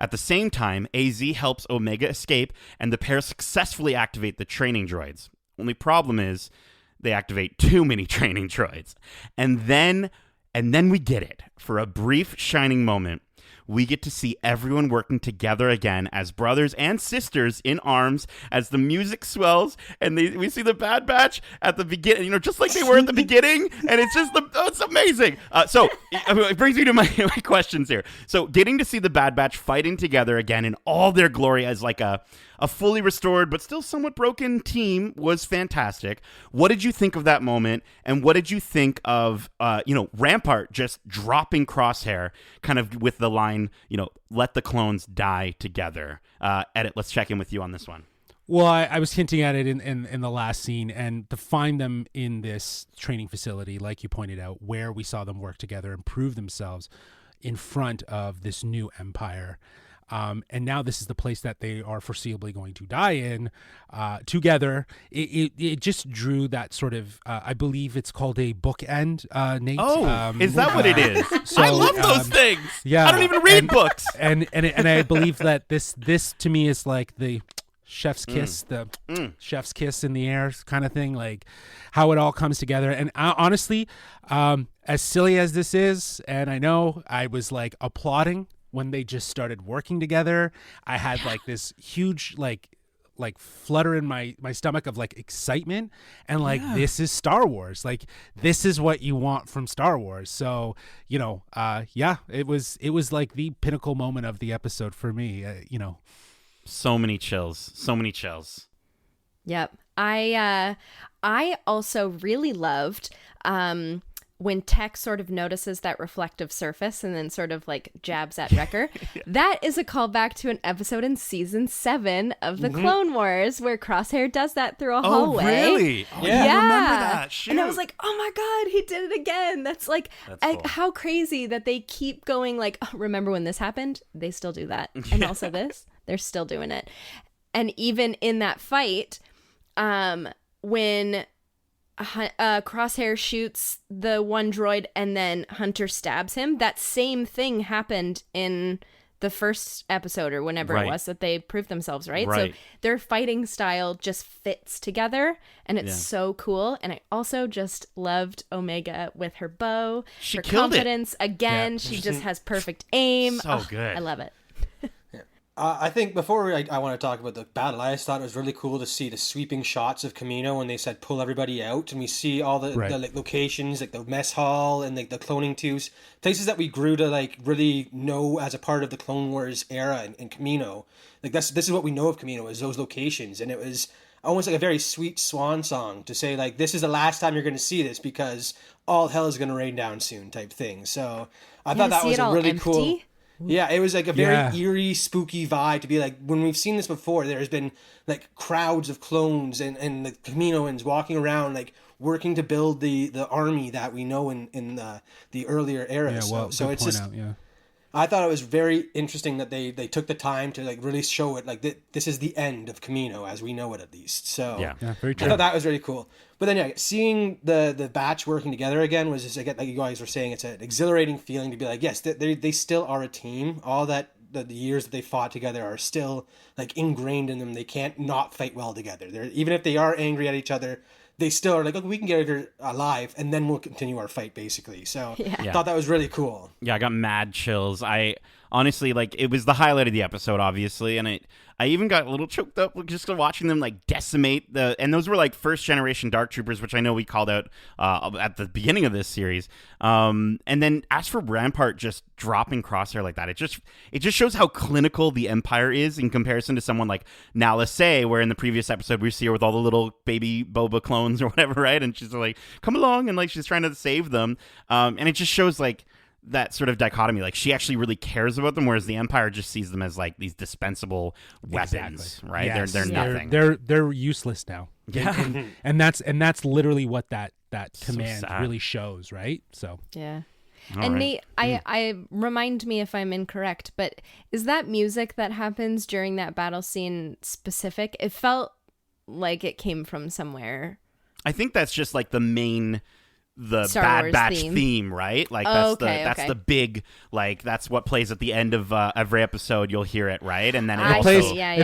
At the same time, AZ helps Omega escape, and the pair successfully activate the training droids. Only problem is, they activate too many training droids. And then we get it. For a brief, shining moment, we get to see everyone working together again as brothers and sisters in arms as the music swells, and we see the Bad Batch at the beginning, just like they were at the beginning, and it's just it's amazing. So it brings me to my questions here. So getting to see the Bad Batch fighting together again in all their glory as like a fully restored but still somewhat broken team was fantastic. What did you think of that moment, and what did you think of Rampart just dropping Crosshair kind of with the line, let the clones die together? Edit, let's check in with you on this one. Well, I was hinting at it in the last scene, and to find them in this training facility, like you pointed out, where we saw them work together and prove themselves in front of this new Empire. And now this is the place that they are foreseeably going to die in together. It just drew that sort of, I believe it's called a bookend, Nate. Oh, is that what it is? So, I love those things. Yeah, I don't even read books. And I believe that this to me is like the chef's kiss, chef's kiss in the air kind of thing, like how it all comes together. And honestly, as silly as this is, and I know I was like applauding when they just started working together. I had like this huge like flutter in my stomach of like excitement, and like this is Star Wars. Like this is what you want from Star Wars. So it was like the pinnacle moment of the episode for me. So many chills. Yep. I also really loved when Tech sort of notices that reflective surface and then sort of like jabs at Wrecker. That is a callback to an episode in season 7 of the Clone Wars where Crosshair does that through a hallway. Oh, really? Oh, yeah. I remember that. Shoot. And I was like, oh my God, he did it again. That's like, cool. How crazy that they keep going like, oh, remember when this happened? They still do that. And also this, they're still doing it. And even in that fight, when Crosshair shoots the one droid and then Hunter stabs him, that same thing happened in the first episode or whenever it was that they proved themselves, right? So their fighting style just fits together, and it's so cool. And I also just loved Omega with her bow, her confidence. Again, she just has perfect aim. So good. I love it. I think before I want to talk about the battle, I just thought it was really cool to see the sweeping shots of Kamino when they said pull everybody out, and we see all the like locations, like the mess hall and like the cloning tubes, places that we grew to like really know as a part of the Clone Wars era in Kamino. Like this is what we know of Kamino, is those locations, and it was almost like a very sweet swan song to say like this is the last time you're going to see this because all hell is going to rain down soon type thing. So I thought that was a really cool. Yeah, it was like a very eerie, spooky vibe to be like, when we've seen this before, there's been like crowds of clones and the Kaminoans walking around, like working to build the army that we know in the earlier era. Yeah, so it's just, I thought it was very interesting that they took the time to like really show it, like this is the end of Kamino as we know it, at least. So yeah, very true. I thought that was really cool. But then seeing the batch working together again was just, again, like you guys were saying, it's an exhilarating feeling to be like, yes, they still are a team. All that the years that they fought together are still like ingrained in them. They can't not fight well together. Even if they are angry at each other, they still are like, okay, we can get her alive, and then we'll continue our fight, basically. So I thought that was really cool. Yeah, I got mad chills. I honestly, like, it was the highlight of the episode, obviously, and I even got a little choked up just watching them, like, decimate and those were, like, first-generation Dark Troopers, which I know we called out at the beginning of this series. And then, as for Rampart just dropping Crosshair like that, it just shows how clinical the Empire is in comparison to someone like Nala-Se, where in the previous episode we see her with all the little baby Boba clones or whatever, right? And she's like, come along, and, like, she's trying to save them. And it just shows, like, that sort of dichotomy, like she actually really cares about them, whereas the Empire just sees them as like these dispensable weapons, right? Yes. They're nothing. They're useless now. Yeah, and that's literally what that command sad. really shows, right? So yeah. All and right. Nate, I remind me if I'm incorrect, but is that music that happens during that battle scene specific? It felt like it came from somewhere. I think that's just like the Star Bad Wars Batch theme. theme, right? Like that's the big, like that's what plays at the end of every episode. You'll hear it, right? And then it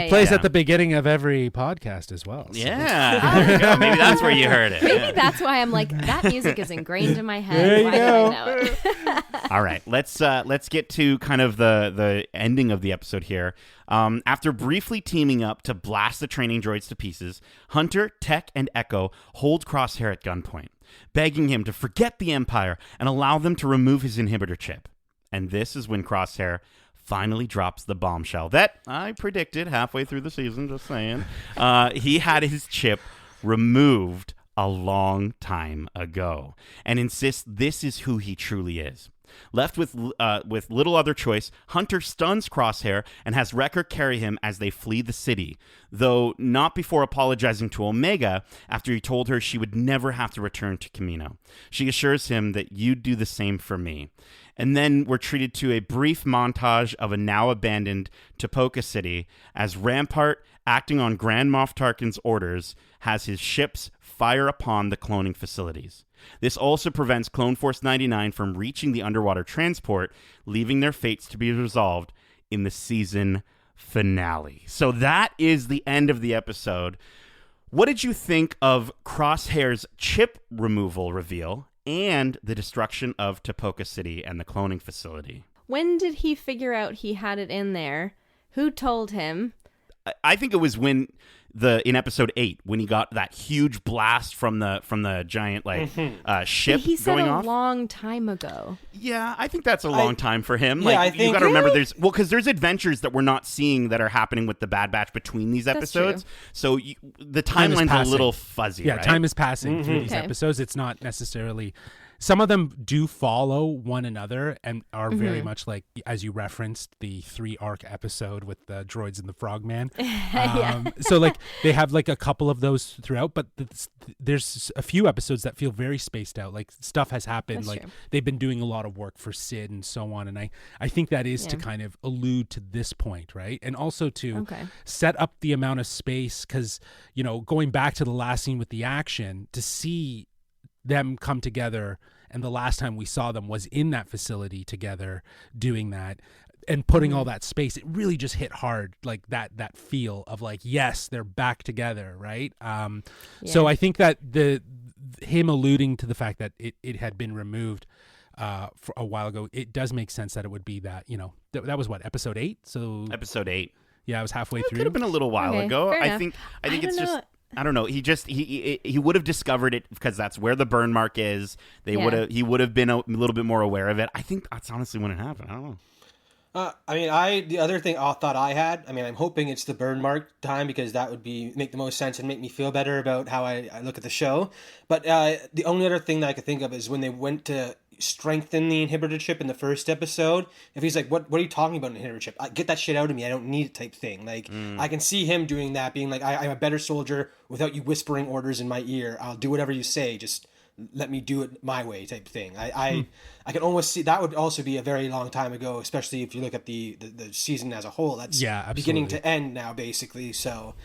plays at the beginning of every podcast as well. So. Yeah, there you go. Maybe that's where you heard it. Maybe that's why I'm like, that music is ingrained in my head. There you Why go. did I know it? All right, let's get to kind of the ending of the episode here. After briefly teaming up to blast the training droids to pieces, Hunter, Tech, and Echo hold Crosshair at gunpoint, begging him to forget the Empire and allow them to remove his inhibitor chip. And this is when Crosshair finally drops the bombshell that I predicted halfway through the season, just saying. He had his chip removed a long time ago and insists this is who he truly is. Left with little other choice, Hunter stuns Crosshair and has Wrecker carry him as they flee the city, though not before apologizing to Omega after he told her she would never have to return to Kamino. She assures him that you'd do the same for me. And then we're treated to a brief montage of a now abandoned Topoka city as Rampart, acting on Grand Moff Tarkin's orders, has his ships fire upon the cloning facilities. This also prevents Clone Force 99 from reaching the underwater transport, leaving their fates to be resolved in the season finale. So that is the end of the episode. What did you think of Crosshair's chip removal reveal and the destruction of Topoka City and the cloning facility? When did he figure out he had it in there? Who told him? I think it was when in episode 8 when he got that huge blast from the giant ship He said going a off. long time ago. Yeah, I think that's a long time for him. Yeah, I you think- got to remember Really? because there's adventures that we're not seeing that are happening with the Bad Batch between these That's episodes. true. So the Time is timeline's a passing. little fuzzy. Yeah, right? time is passing through these Okay. episodes. It's not necessarily. Some of them do follow one another and are very much like, as you referenced, the 3-arc episode with the droids and the frogman. So like they have like a couple of those throughout, but there's a few episodes that feel very spaced out. Like stuff has happened. That's like true. they've been doing a lot of work for Sid and so on. And I think that is to kind of allude to this point, right? And also to set up the amount of space because, going back to the last scene with the action, to see them come together, and the last time we saw them was in that facility together doing that and putting all that space. It really just hit hard, like that feel of like, yes, they're back together, right? So I think that him alluding to the fact that it had been removed for a while ago, it does make sense that it would be that, that was what, episode 8? So Episode 8. yeah, I was halfway It through. could have been a little while Okay, ago. fair I enough. think I it's don't just know. I don't know. He would have discovered it because that's where the burn mark is. He would have been a little bit more aware of it. I think that's honestly when it happened. I don't know. The other thing I thought I had, I'm hoping it's the burn mark time because that would make the most sense and make me feel better about how I look at the show. But the only other thing that I could think of is when they went to strengthen the inhibitor chip in the first episode. If he's like, what are you talking about, an inhibitor chip? Get that shit out of me. I don't need it type thing. Like, I can see him doing that, being like, I'm a better soldier without you whispering orders in my ear. I'll do whatever you say. Just let me do it my way type thing. I can almost see that would also be a very long time ago, especially if you look at the season as a whole. That's beginning to end now, basically. So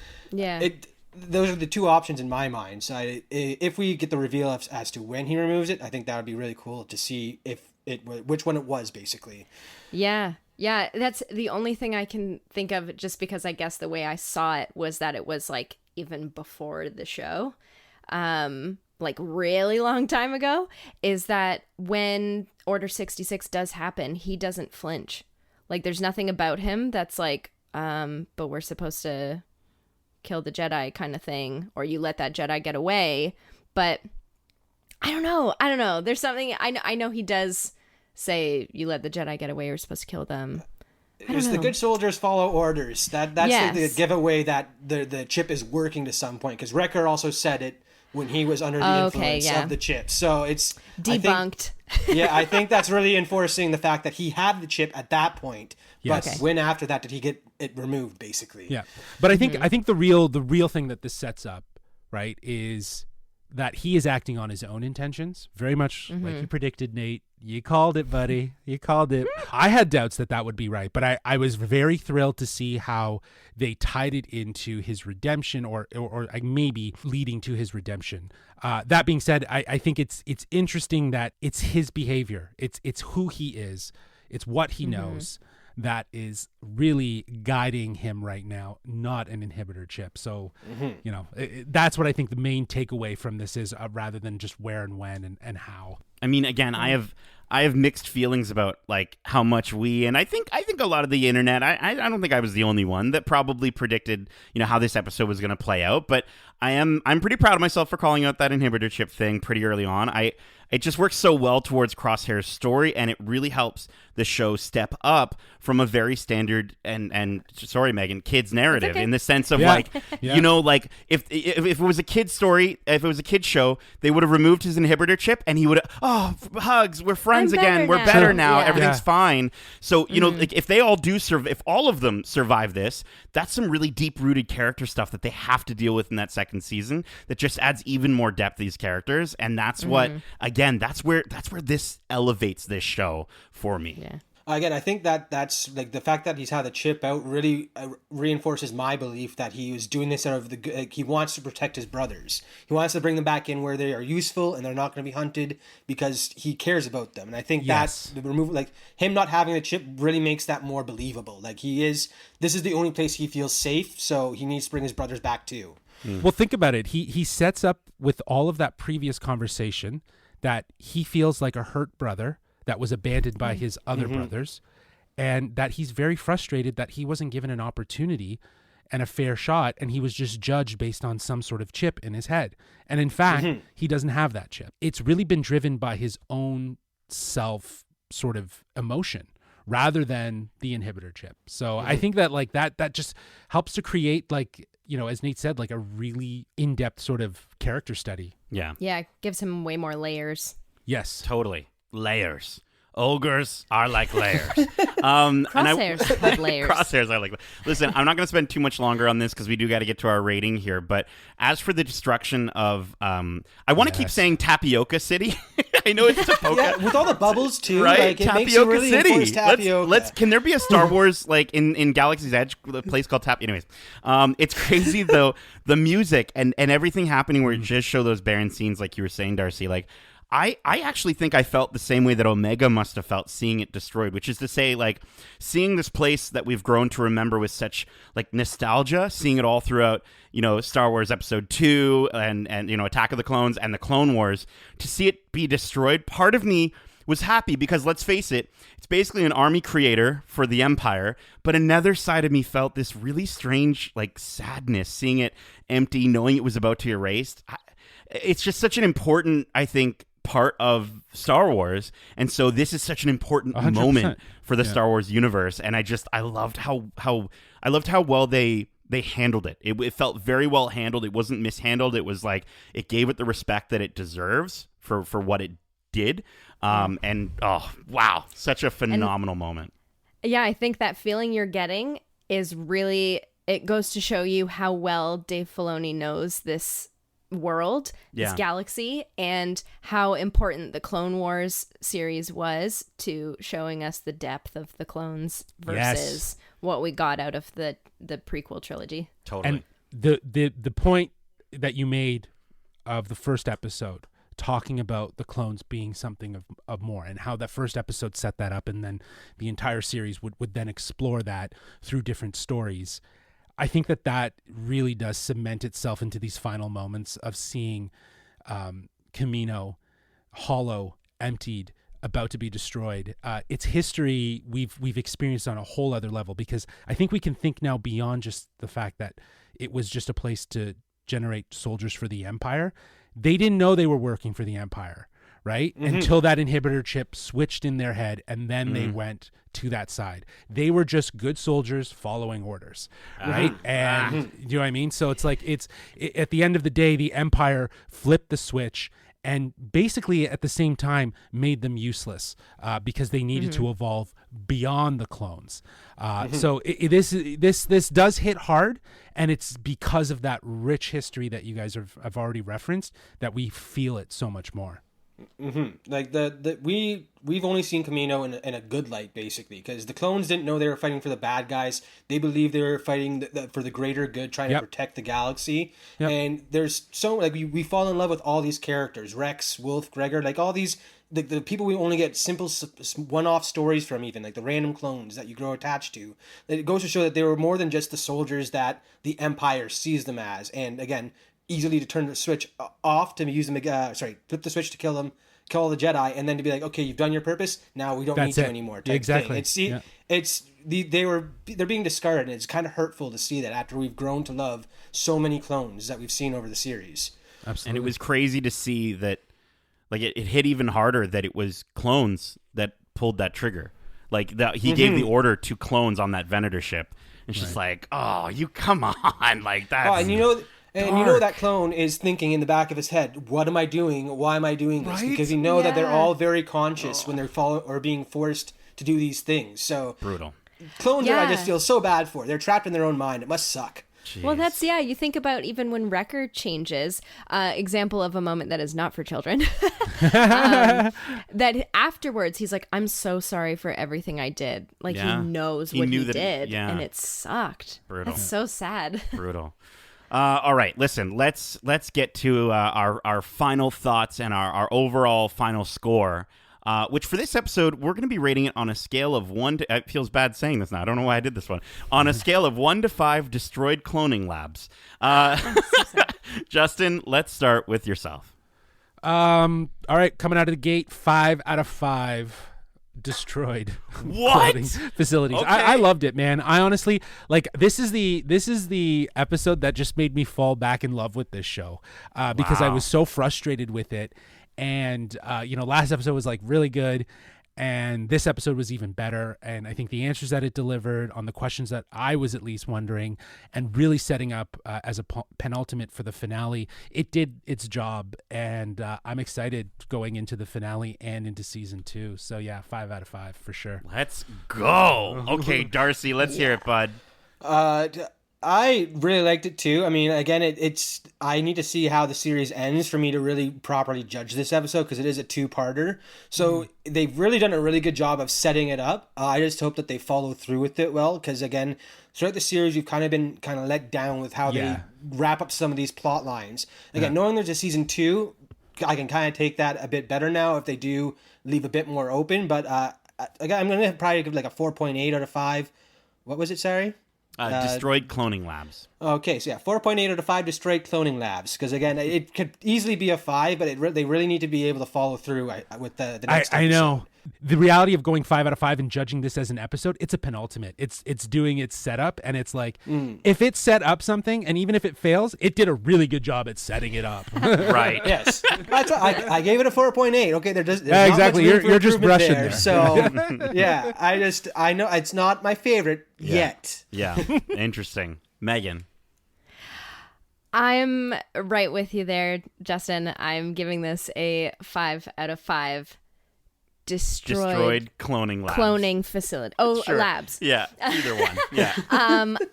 those are the two options in my mind. So if we get the reveal as to when he removes it, I think that would be really cool to see which one it was, basically. Yeah. Yeah, that's the only thing I can think of, just because I guess the way I saw it was that it was like even before the show, like really long time ago, is that when Order 66 does happen, he doesn't flinch. Like there's nothing about him that's like, but we're supposed to kill the Jedi kind of thing, or you let that Jedi get away. But I don't know. There's something, I know he does say, you let the Jedi get away, you're supposed to kill them. It's the good soldiers follow orders. That's Yes. the giveaway that the chip is working to some point, because Wrecker also said it when he was under the influence of the chip. So it's debunked. I think that's really enforcing the fact that he had the chip at that point. Yes. But when after that did he get it removed, basically? Yeah. But I think the real thing that this sets up, right, is that he is acting on his own intentions, very much like you predicted, Nate. You called it, buddy. You called it. I had doubts that would be right, but I was very thrilled to see how they tied it into his redemption, or maybe leading to his redemption. That being said, I think it's interesting that it's his behavior. It's who he is. It's what he knows that is really guiding him right now, not an inhibitor chip. So, that's what I think the main takeaway from this is, rather than just where and when and how. I mean, again, I have mixed feelings about like how much and I think a lot of the internet, I don't think I was the only one that probably predicted, how this episode was going to play out, but I'm pretty proud of myself for calling out that inhibitor chip thing pretty early on. It just works so well towards Crosshair's story, and it really helps the show step up from a very standard and sorry, Megan, kids narrative, in the sense of like if it was a kid's story, if it was a kid's show, they would have removed his inhibitor chip, and he would have, hugs, we're friends again, we're better now, everything's fine. So like if they all if all of them survive this, that's some really deep rooted character stuff that they have to deal with in that second season. That just adds even more depth to these characters, and that's what that's where this elevates this show for me. Yeah. Again, I think that's like the fact that he's had the chip out really reinforces my belief that he was doing this out of he wants to protect his brothers. He wants to bring them back in where they are useful and they're not going to be hunted, because he cares about them. And I think that's the removal, like him not having the chip really makes that more believable. Like this is the only place he feels safe, so he needs to bring his brothers back too. Well, think about it. He sets up with all of that previous conversation that he feels like a hurt brother that was abandoned by his other brothers, and that he's very frustrated that he wasn't given an opportunity and a fair shot, and he was just judged based on some sort of chip in his head. And in fact, he doesn't have that chip. It's really been driven by his own self sort of emotion rather than the inhibitor chip. So I think that like that just helps to create, like, as Nate said, like a really in-depth sort of character study. Yeah. Yeah, gives him way more layers. Yes. Totally. Layers. Ogres are like layers. Crosshairs have layers. Crosshairs are like. Listen, I'm not going to spend too much longer on this because we do got to get to our rating here. But as for the destruction of, I want to keep saying Tapioca City. I know it's Tapoca. With all the bubbles too, right? like, it Tapioca makes you really City. tapioca. Let's. Can there be a Star Wars like in Galaxy's Edge, a place called Anyways, it's crazy though. The music and everything happening where it just show those barren scenes, like you were saying, Darcy. Like, I actually think I felt the same way that Omega must have felt seeing it destroyed, which is to say, like, seeing this place that we've grown to remember with such, like, nostalgia, seeing it all throughout, Star Wars Episode 2 and Attack of the Clones and the Clone Wars, to see it be destroyed, part of me was happy because, let's face it, it's basically an army creator for the Empire, but another side of me felt this really strange, like, sadness, seeing it empty, knowing it was about to be erased. It's just such an important, I think, part of Star Wars, and so this is such an important 100%. Moment for the Star Wars universe, and I loved how well they handled it. It felt very well handled. It wasn't mishandled. It was like it gave it the respect that it deserves for what it did. And oh wow, such a phenomenal moment. Yeah, I think that feeling you're getting is really, it goes to show you how well Dave Filoni knows this world, this galaxy, and how important the Clone Wars series was to showing us the depth of the clones versus what we got out of the prequel trilogy. Totally. And the point that you made of the first episode, talking about the clones being something of more, and how that first episode set that up, and then the entire series would then explore that through different stories. I think that really does cement itself into these final moments of seeing Kamino hollow, emptied, about to be destroyed. It's history we've experienced on a whole other level, because I think we can think now beyond just the fact that it was just a place to generate soldiers for the Empire. They didn't know they were working for the Empire, right? Until that inhibitor chip switched in their head, and then they went to that side. They were just good soldiers following orders, right? And you know what I mean? So it's like at the end of the day, the Empire flipped the switch and basically at the same time made them useless because they needed to evolve beyond the clones. So this does hit hard, and it's because of that rich history that you guys have already referenced that we feel it so much more. Like we've only seen Kamino in a good light, basically, because the clones didn't know they were fighting for the bad guys. They believed they were fighting for the greater good, trying to protect the galaxy. And there's so like we fall in love with all these characters: Rex, Wolf, Gregor, like all these the people we only get simple one-off stories from, even like the random clones that you grow attached to. It goes to show that they were more than just the soldiers that the Empire sees them as. And again, easily to turn the switch off to use them, flip the switch to kill all the Jedi, and then to be like, okay, you've done your purpose, now we don't need you anymore. Exactly. They're being discarded, and it's kind of hurtful to see that after we've grown to love so many clones that we've seen over the series. Absolutely. And it was crazy to see that, like, it hit even harder that it was clones that pulled that trigger. Like, that he gave the order to clones on that Venator ship. And she's like, oh, you come on, like that. Oh, and you know that clone is thinking in the back of his head, what am I doing? Why am I doing this? Right? Because you know that they're all very conscious when they're or being forced to do these things. So brutal. Clones I just feel so bad for. They're trapped in their own mind. It must suck. Jeez. Well, that's, you think about even when Wrecker changes, example of a moment that is not for children, that afterwards he's like, I'm so sorry for everything I did. Like, he knows what he did, and it sucked. Brutal. That's so sad. Brutal. All right, listen, let's get to our final thoughts and our overall final score. Which for this episode, we're going to be rating it on a scale of 1 to... It feels bad saying this now. I don't know why I did this one. On a scale of 1 to 5 destroyed cloning labs. Justin, let's start with yourself. All right, coming out of the gate, 5 out of 5 destroyed what facilities. Okay. I loved it, man. I honestly, like, this is the episode that just made me fall back in love with this show because I was so frustrated with it. And, last episode was like really good. And this episode was even better. And I think the answers that it delivered on the questions that I was at least wondering, and really setting up as a penultimate for the finale, it did its job. And I'm excited going into the finale and into season 2. So yeah, 5 out of 5 for sure. Let's go. Okay, Darcy, let's hear it, bud. I really liked it too. I mean, again, it's I need to see how the series ends for me to really properly judge this episode, because it is a 2-parter. So they've really done a really good job of setting it up. I just hope that they follow through with it well, because again, throughout the series, we've kind of been let down with how they wrap up some of these plot lines. Again, knowing there's a season 2, I can kind of take that a bit better now if they do leave a bit more open. But again, I'm going to probably give like a 4.8 out of 5. What was it, sorry? Destroyed cloning labs. Okay, so 4.8 out of 5 destroyed cloning labs. Because again, it could easily be a 5, but they really need to be able to follow through with the next episode. I know. The reality of going 5 out of 5 and judging this as an episode, it's a penultimate. It's doing its setup, and it's like, if it set up something, and even if it fails, it did a really good job at setting it up. Right. Yes. I gave it a 4.8. Okay, there's exactly. Not much You're just brushing there. So yeah, I know it's not my favorite yet. Yeah. Interesting. Megan. I'm right with you there, Justin. I'm giving this a 5 out of 5. Destroyed cloning labs. Cloning facility. Oh, sure. Labs. Yeah, either one.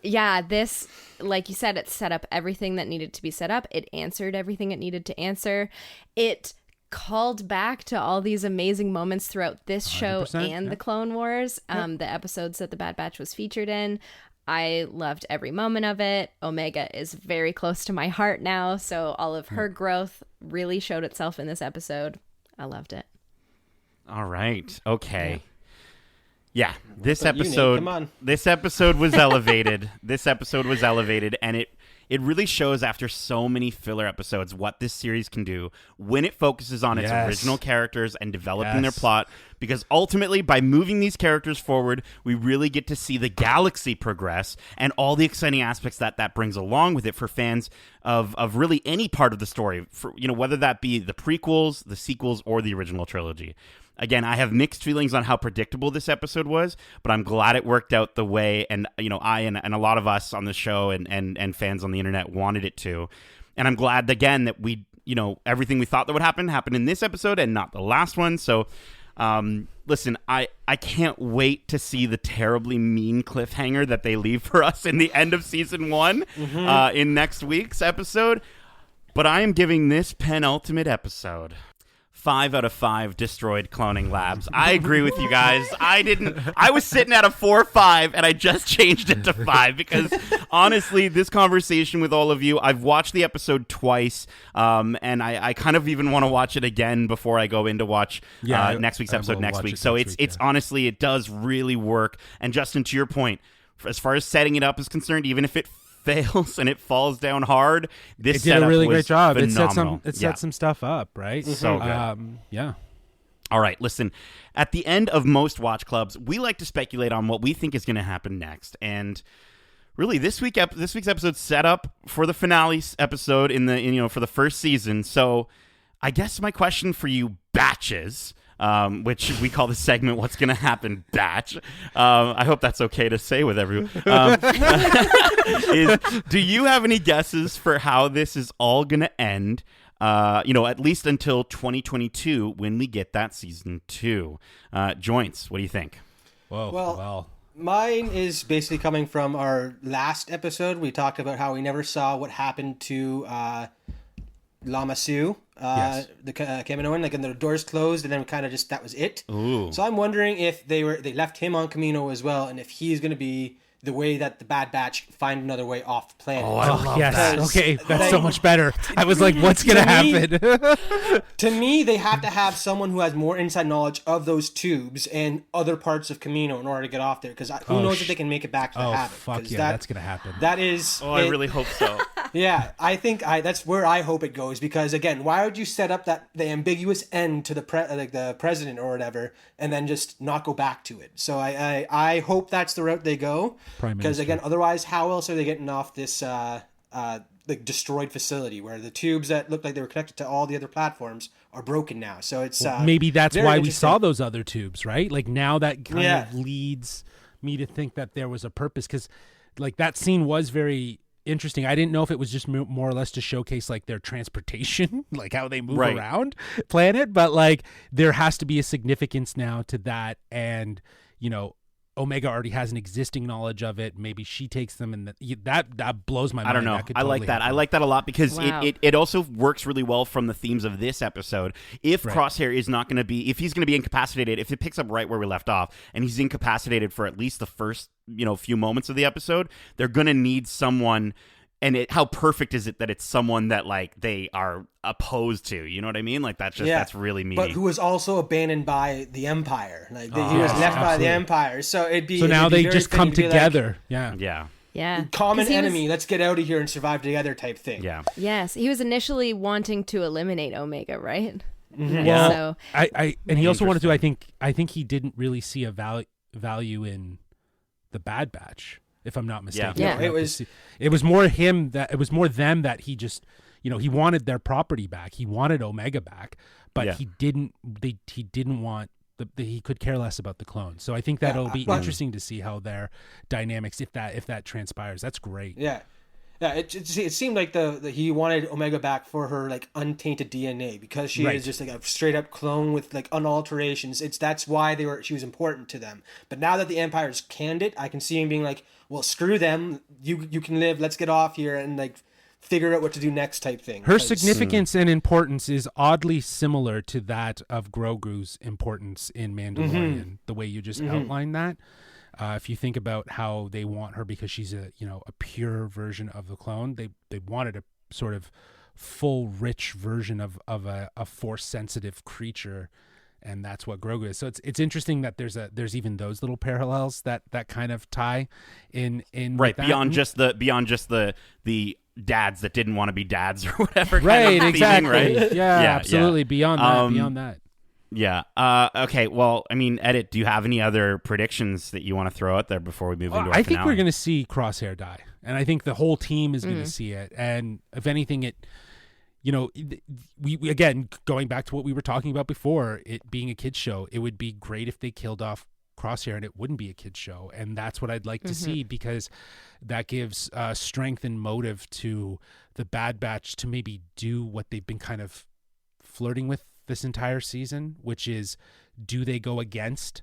Yeah. This, like you said, it set up everything that needed to be set up. It answered everything it needed to answer. It called back to all these amazing moments throughout this show and the Clone Wars, the episodes that the Bad Batch was featured in. I loved every moment of it. Omega is very close to my heart now, so all of her growth really showed itself in this episode. I loved it. All right. Okay. Yeah, this But you, Nate, episode come on. this episode was elevated. This episode was elevated, and it really shows after so many filler episodes what this series can do when it focuses on its original characters and developing their plot, because ultimately by moving these characters forward, we really get to see the galaxy progress and all the exciting aspects that brings along with it for fans of really any part of the story, for, you know, whether that be the prequels, the sequels, or the original trilogy. Again, I have mixed feelings on how predictable this episode was, but I'm glad it worked out the way, and you know, I and a lot of us on the show and fans on the internet wanted it to. And I'm glad, again, that we, you know, everything we thought that would happen happened in this episode and not the last one. So, listen, I can't wait to see the terribly mean cliffhanger that they leave for us in the end of season 1 in next week's episode. But I am giving this penultimate episode 5 out of 5 destroyed cloning labs. I agree with you guys. I was sitting at a 4 or 5, and I just changed it to 5 because honestly, this conversation with all of you, I've watched the episode twice, and I kind of even want to watch it again before I go in to watch next week's episode next week. So it's honestly, it does really work. And Justin, to your point, as far as setting it up is concerned, even if it fails and it falls down hard, this did a really great job. Phenomenal. It set some stuff up, right? So good. Yeah. All right, listen, at the end of most watch clubs, we like to speculate on what we think is going to happen next. And really, this week's episode set up for the finale episode for the first season. So I guess my question for you, batches, which we call the segment "What's Gonna Happen, Batch." I hope that's okay to say with everyone. Do you have any guesses for how this is all gonna end? At least until 2022 when we get that season 2. Joints, what do you think? Whoa. Well. Mine is basically coming from our last episode. We talked about how we never saw what happened to Lama Su, the Kaminoan, like, and the doors closed, and then kind of just that was it. Ooh. So I'm wondering if they left him on Kamino as well, and if he's going to be the way that the Bad Batch find another way off the planet. Oh, I love that. Okay, that's so much better. I was like, what's going to happen? To me, they have to have someone who has more inside knowledge of those tubes and other parts of Kamino in order to get off there, because who knows if they can make it back to the Havoc. Fuck yeah, that's going to happen. That is... I really hope so. Yeah, I think that's where I hope it goes, because again, why would you set up the ambiguous end to the president or whatever, and then just not go back to it? So I hope that's the route they go, because again, otherwise, how else are they getting off this destroyed facility where the tubes that looked like they were connected to all the other platforms are broken now? So it's maybe that's why we saw those other tubes, right? Like now that kind of leads me to think that there was a purpose, because like that scene was very interesting. I didn't know if it was just more or less to showcase like their transportation, like how they move around planet, but like there has to be a significance now to that. And Omega already has an existing knowledge of it. Maybe she takes them, and that blows my mind. I don't know. I like that. I like that a lot, because it also works really well from the themes of this episode. If Crosshair is not going to be, if he's going to be incapacitated, if it picks up right where we left off, and he's incapacitated for at least the first few moments of the episode, they're going to need someone. And how perfect is it that it's someone that like they are opposed to? You know what I mean? Like that's really meaty. But who was also abandoned by the Empire. Like he was left by the Empire. So now they just come together. Yeah. Common enemy. Let's get out of here and survive together type thing. Yeah. Yes, he was initially wanting to eliminate Omega, right? Mm-hmm. Well, so and he also wanted to. I think he didn't really see a value in the Bad Batch, if I'm not mistaken. Yeah. It was more him that it was more them that he just he wanted their property back. He wanted Omega back, but he didn't want he could care less about the clones. So I think that'll be interesting to see how their dynamics, if that transpires. That's great. Yeah. Yeah, it seemed like he wanted Omega back for her like untainted DNA, because she is just like a straight up clone with like unalterations. That's why she was important to them. But now that the Empire's canned it, I can see him being like, well, screw them. You can live. Let's get off here and like figure out what to do next type thing. Her significance and importance is oddly similar to that of Grogu's importance in Mandalorian. The way you just outlined that. If you think about how they want her, because she's a pure version of the clone, they wanted a sort of full, rich version of a force sensitive creature, and that's what Grogu is. So it's interesting that there's even those little parallels that kind of tie in right beyond just the dads that didn't want to be dads or whatever. Right, kind of exactly. Theming, right? Yeah, absolutely. Yeah. Beyond that. Yeah. Okay. Well, I mean, Edit, do you have any other predictions that you want to throw out there before we move into our I think finale? we're going to see Crosshair die, and I think the whole team is going to see it. And if anything, we again, going back to what we were talking about before, it being a kids show, it would be great if they killed off Crosshair and it wouldn't be a kids show, and that's what I'd like to see, because that gives strength and motive to the Bad Batch to maybe do what they've been kind of flirting with this entire season, which is, do they go against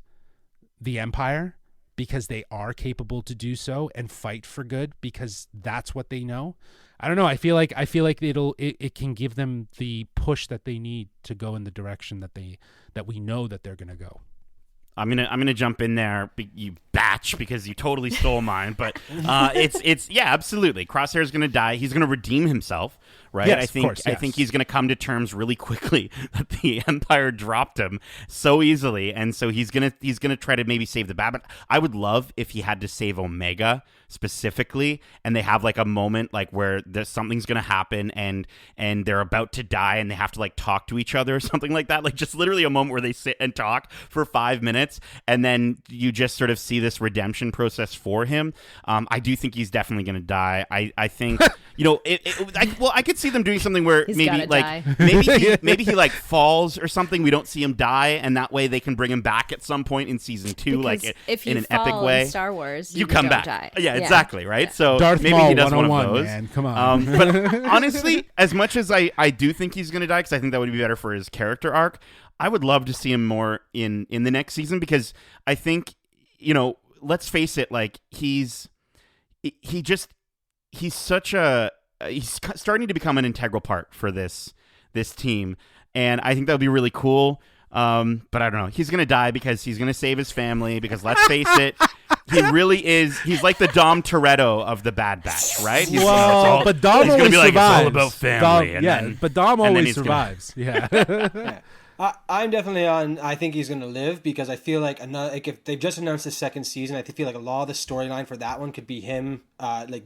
the Empire because they are capable to do so and fight for good because that's what they know? I don't know. I feel like it can give them the push that they need to go in the direction that we know that they're going to go. I'm gonna jump in there, you batch, because you totally stole mine. But it's yeah, absolutely. Crosshair's gonna die. He's gonna redeem himself, right? Yes, I think of course, yes. I think he's gonna come to terms really quickly that the Empire dropped him so easily, and so he's gonna try to maybe save the Bad Batch. I would love if he had to save Omega specifically, and they have like a moment like where something's gonna happen and they're about to die and they have to like talk to each other or something like that, like just literally a moment where they sit and talk for 5 minutes, and then you just sort of see this redemption process for him. I do think he's definitely gonna die. I think I could see them doing something where He's maybe gotta like maybe he like falls or something. We don't see him die, and that way they can bring him back at some point in season 2, Because like if in you an fall epic way. in Star Wars, you come don't back. die. Yeah, exactly, right? Yeah. So Darth maybe Maul he does one of 101, those. man. Come on. But honestly, as much as I do think he's going to die, because I think that would be better for his character arc, I would love to see him more in the next season, because I think, let's face it, like he's starting to become an integral part for this team, and I think that would be really cool. But I don't know. He's going to die because he's going to save his family, because let's face it, he really is. He's like the Dom Toretto of the Bad Batch, right? But Dom always survives. It's all about family. But Dom always survives. Yeah. I'm definitely on. I think he's going to live, because I feel like if they've just announced the second season, I feel like a lot of the storyline for that one could be him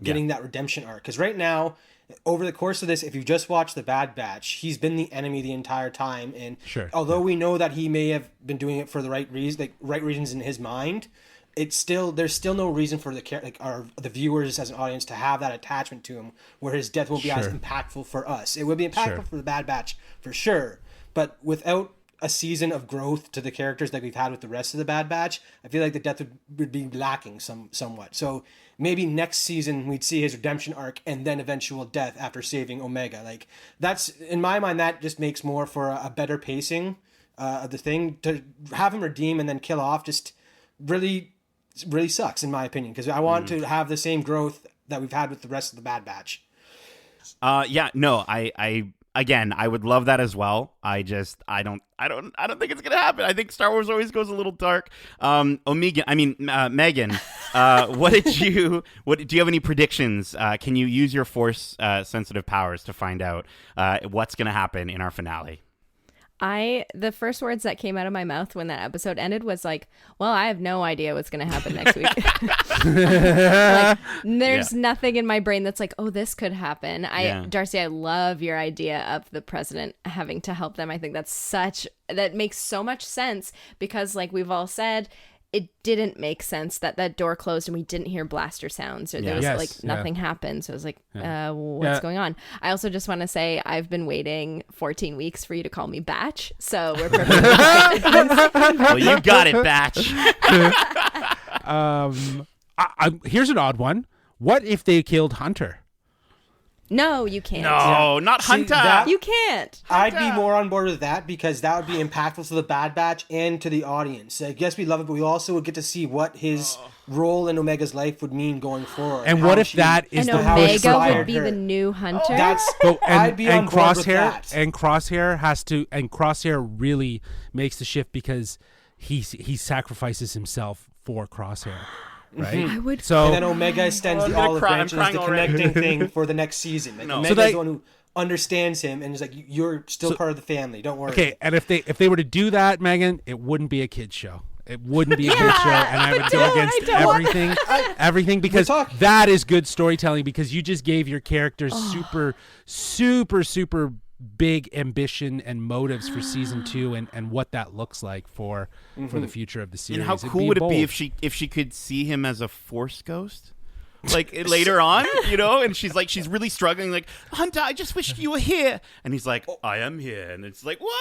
getting that redemption arc. Because right now, over the course of this, if you just watch the Bad Batch, he's been the enemy the entire time, and although we know that he may have been doing it for the right reasons, like right reasons in his mind, there's still no reason for the viewers as an audience to have that attachment to him, where his death won't be as impactful for us. It will be impactful for the Bad Batch for sure, but without a season of growth to the characters that we've had with the rest of the Bad Batch, I feel like the death would be lacking somewhat. So maybe next season we'd see his redemption arc and then eventual death after saving Omega. Like, that's, in my mind, that just makes more for a better pacing of the thing. To have him redeem and then kill off just really sucks, in my opinion, because I want to have the same growth that we've had with the rest of the Bad Batch. I would love that as well. I don't think it's gonna happen. I think Star Wars always goes a little dark. Megan, do you have any predictions? Can you use your force sensitive powers to find out what's gonna happen in our finale? The first words that came out of my mouth when that episode ended was like, well, I have no idea what's going to happen next week. Like, there's nothing in my brain that's like, oh, this could happen. Darcy, I love your idea of the president having to help them. I think that makes so much sense, because like we've all said, it didn't make sense that door closed and we didn't hear blaster sounds, or there was nothing happened. So I was like, what's going on? I also just want to say I've been waiting 14 weeks for you to call me Batch. So we're perfect. Well, you got it, Batch. Here's an odd one. What if they killed Hunter? No, you can't. No, not Hunter. You can't. I'd be more on board with that, because that would be impactful to the Bad Batch and to the audience. I guess we love it, but we also would get to see what his role in Omega's life would mean going forward. And what if that is and the Omega would be the new Hunter? I'd be on board with that. And Crosshair really makes the shift, because he sacrifices himself for Crosshair, right? I would. So And then Omega extends the olive branch as the already. connecting thing for the next season. Like No. Omega's So that- the one who understands him and is like, you're still part of the family. Don't worry. okay, and if they were to do that, Megan, it wouldn't be a kids show. It wouldn't be a kids show, and I would go against everything because that is good storytelling. Because you just gave your characters super big ambition and motives for season 2 and what that looks like for the future of the series. And how It'd cool would it bold. be if she could see him as a Force ghost? Like later on, and she's really struggling, like, Hunter, I just wish you were here. And he's like, I am here. And it's like, what?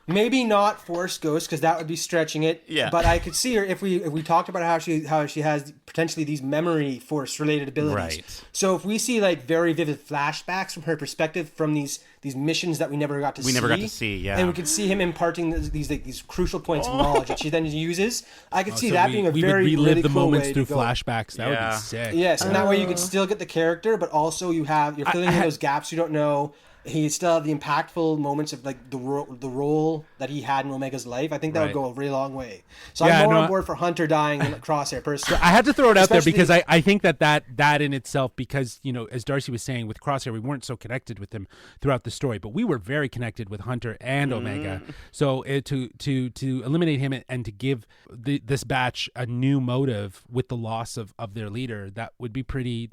Maybe not Force Ghost, because that would be stretching it. Yeah. But I could see her if we talked about how she has potentially these memory Force related abilities. Right. So if we see like very vivid flashbacks from her perspective from these missions that we never got to see. Yeah. And we could see him imparting these crucial points of knowledge that she then uses. I could see So that being a we very would relive really the cool moments way through to go. flashbacks. That would Yeah. be sick. Yes, and that way you could still get the character, but also you're filling in those gaps you don't know. He still have the impactful moments of like the role that he had in Omega's life. I think that would Right. go a really long way. So Yeah, I'm more no, on board for Hunter dying than Crosshair personally. I had to throw it out there Especially- because I think that in itself, because, as Darcy was saying, with Crosshair, we weren't so connected with him throughout the story, but we were very connected with Hunter and Omega. So to eliminate him and to give this batch a new motive with the loss of their leader, that would be pretty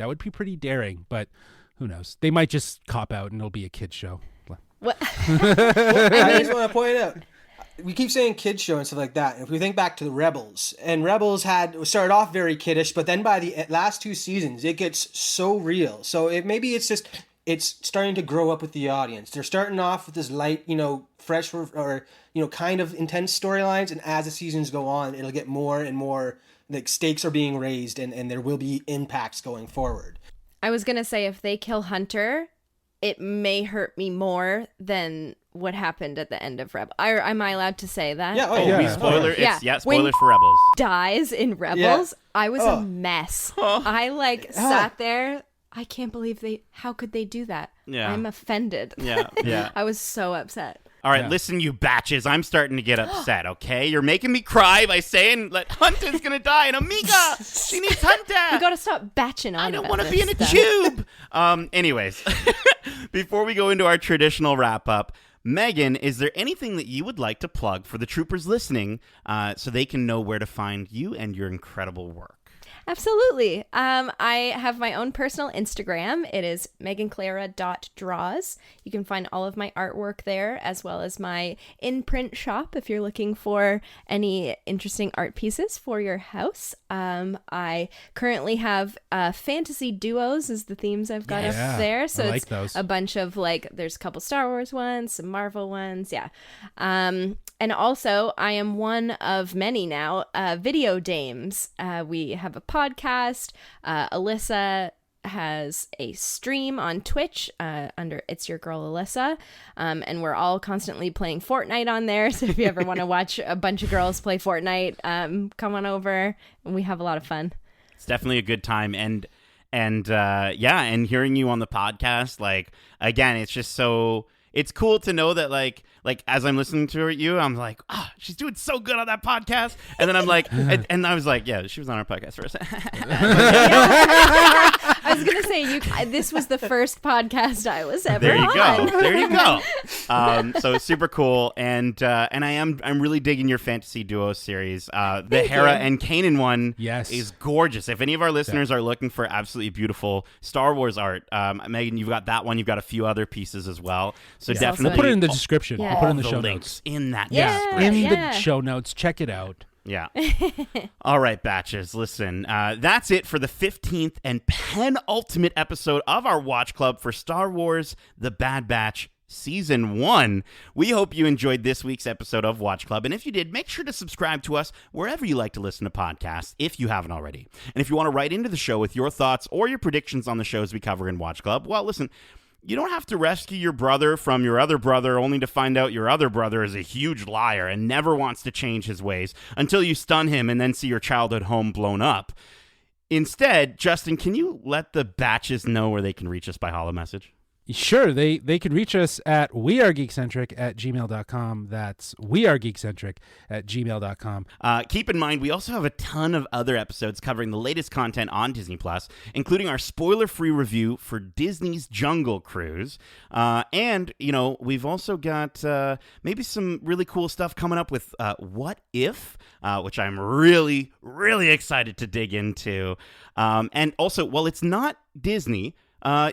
daring. But who knows? They might just cop out and it'll be a kids show. What? I just want to point out, we keep saying kids show and stuff like that. If we think back to the Rebels, and Rebels started off very kiddish, but then by the last 2 seasons, it gets so real. So maybe it's starting to grow up with the audience. They're starting off with this light, fresh or kind of intense storylines, and as the seasons go on, it'll get more and more like stakes are being raised, and there will be impacts going forward. I was gonna say, if they kill Hunter, it may hurt me more than what happened at the end of Rebels. Am I allowed to say that? Yeah. Spoilers Yeah. spoilers When- for Rebels. Dies in Rebels. I was a mess. I sat there. I can't believe how could they do that? Yeah. I'm offended. Yeah. I was so upset. All right, Yeah. listen, you batches. I'm starting to get upset, okay? You're making me cry by saying that Hunter's going to die, and Omega, she needs Hunter. We gotta stop batching on. I don't want to be in a tube. Anyways, before we go into our traditional wrap-up, Megan, is there anything that you would like to plug for the troopers listening so they can know where to find you and your incredible work? Absolutely. I have my own personal Instagram. It is meganclara.draws. You can find all of my artwork there, as well as my in-print shop if you're looking for any interesting art pieces for your house. I currently have fantasy duos as the themes I've got up there. So I like it's those. a bunch of there's a couple Star Wars ones, some Marvel ones. Yeah. And also, I am one of many now, video dames. We have a podcast. Alyssa has a stream on Twitch under It's Your Girl Alyssa. And we're all constantly playing Fortnite on there. So if you ever want to watch a bunch of girls play Fortnite, come on over. And we have a lot of fun. It's definitely a good time. And hearing you on the podcast, again, it's just so... It's cool to know that, like as I'm listening to you, I'm like, she's doing so good on that podcast. And then I'm like, and I was like, yeah, she was on our podcast for a second. I was gonna say this was the first podcast I was ever There you on. go. There you go. So it's super cool, and I'm really digging your fantasy duo series. The Hera and Kanan one is gorgeous. If any of our listeners are looking for absolutely beautiful Star Wars art, Megan, you've got that one. You've got a few other pieces as well. So definitely We'll put it in the description. Yeah. We'll put it in the the show links notes. in that. The show notes. Check it out. Yeah. All right, batches, listen. That's it for the 15th and penultimate episode of our Watch Club for Star Wars The Bad Batch Season 1. We hope you enjoyed this week's episode of Watch Club, and if you did, make sure to subscribe to us wherever you like to listen to podcasts, if you haven't already. And if you want to write into the show with your thoughts or your predictions on the shows we cover in Watch Club, well, listen, you don't have to rescue your brother from your other brother only to find out your other brother is a huge liar and never wants to change his ways until you stun him and then see your childhood home blown up. Instead, Justin, can you let the batches know where they can reach us by holo message? Sure, they can reach us at wearegeekcentric@gmail.com. That's wearegeekcentric@gmail.com. Keep in mind, we also have a ton of other episodes covering the latest content on Disney Plus, including our spoiler-free review for Disney's Jungle Cruise. And, we've also got maybe some really cool stuff coming up with What If, which I'm really, really excited to dig into. And also, while it's not Disney,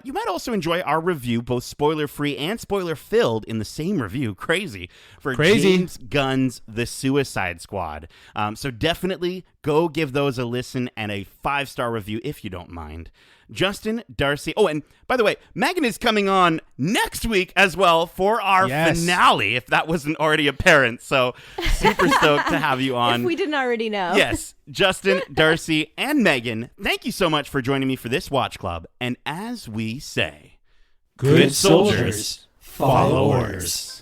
you might also enjoy our review, both spoiler-free and spoiler-filled, in the same review. Crazy. For James Gunn's The Suicide Squad. So definitely go give those a listen and a 5-star review if you don't mind. Justin, Darcy. Oh, and by the way, Megan is coming on next week as well for our finale, if that wasn't already apparent. So super stoked to have you on. If we didn't already know. Yes. Justin, Darcy, and Megan, thank you so much for joining me for this Watch Club. And as we say, good soldiers follow orders.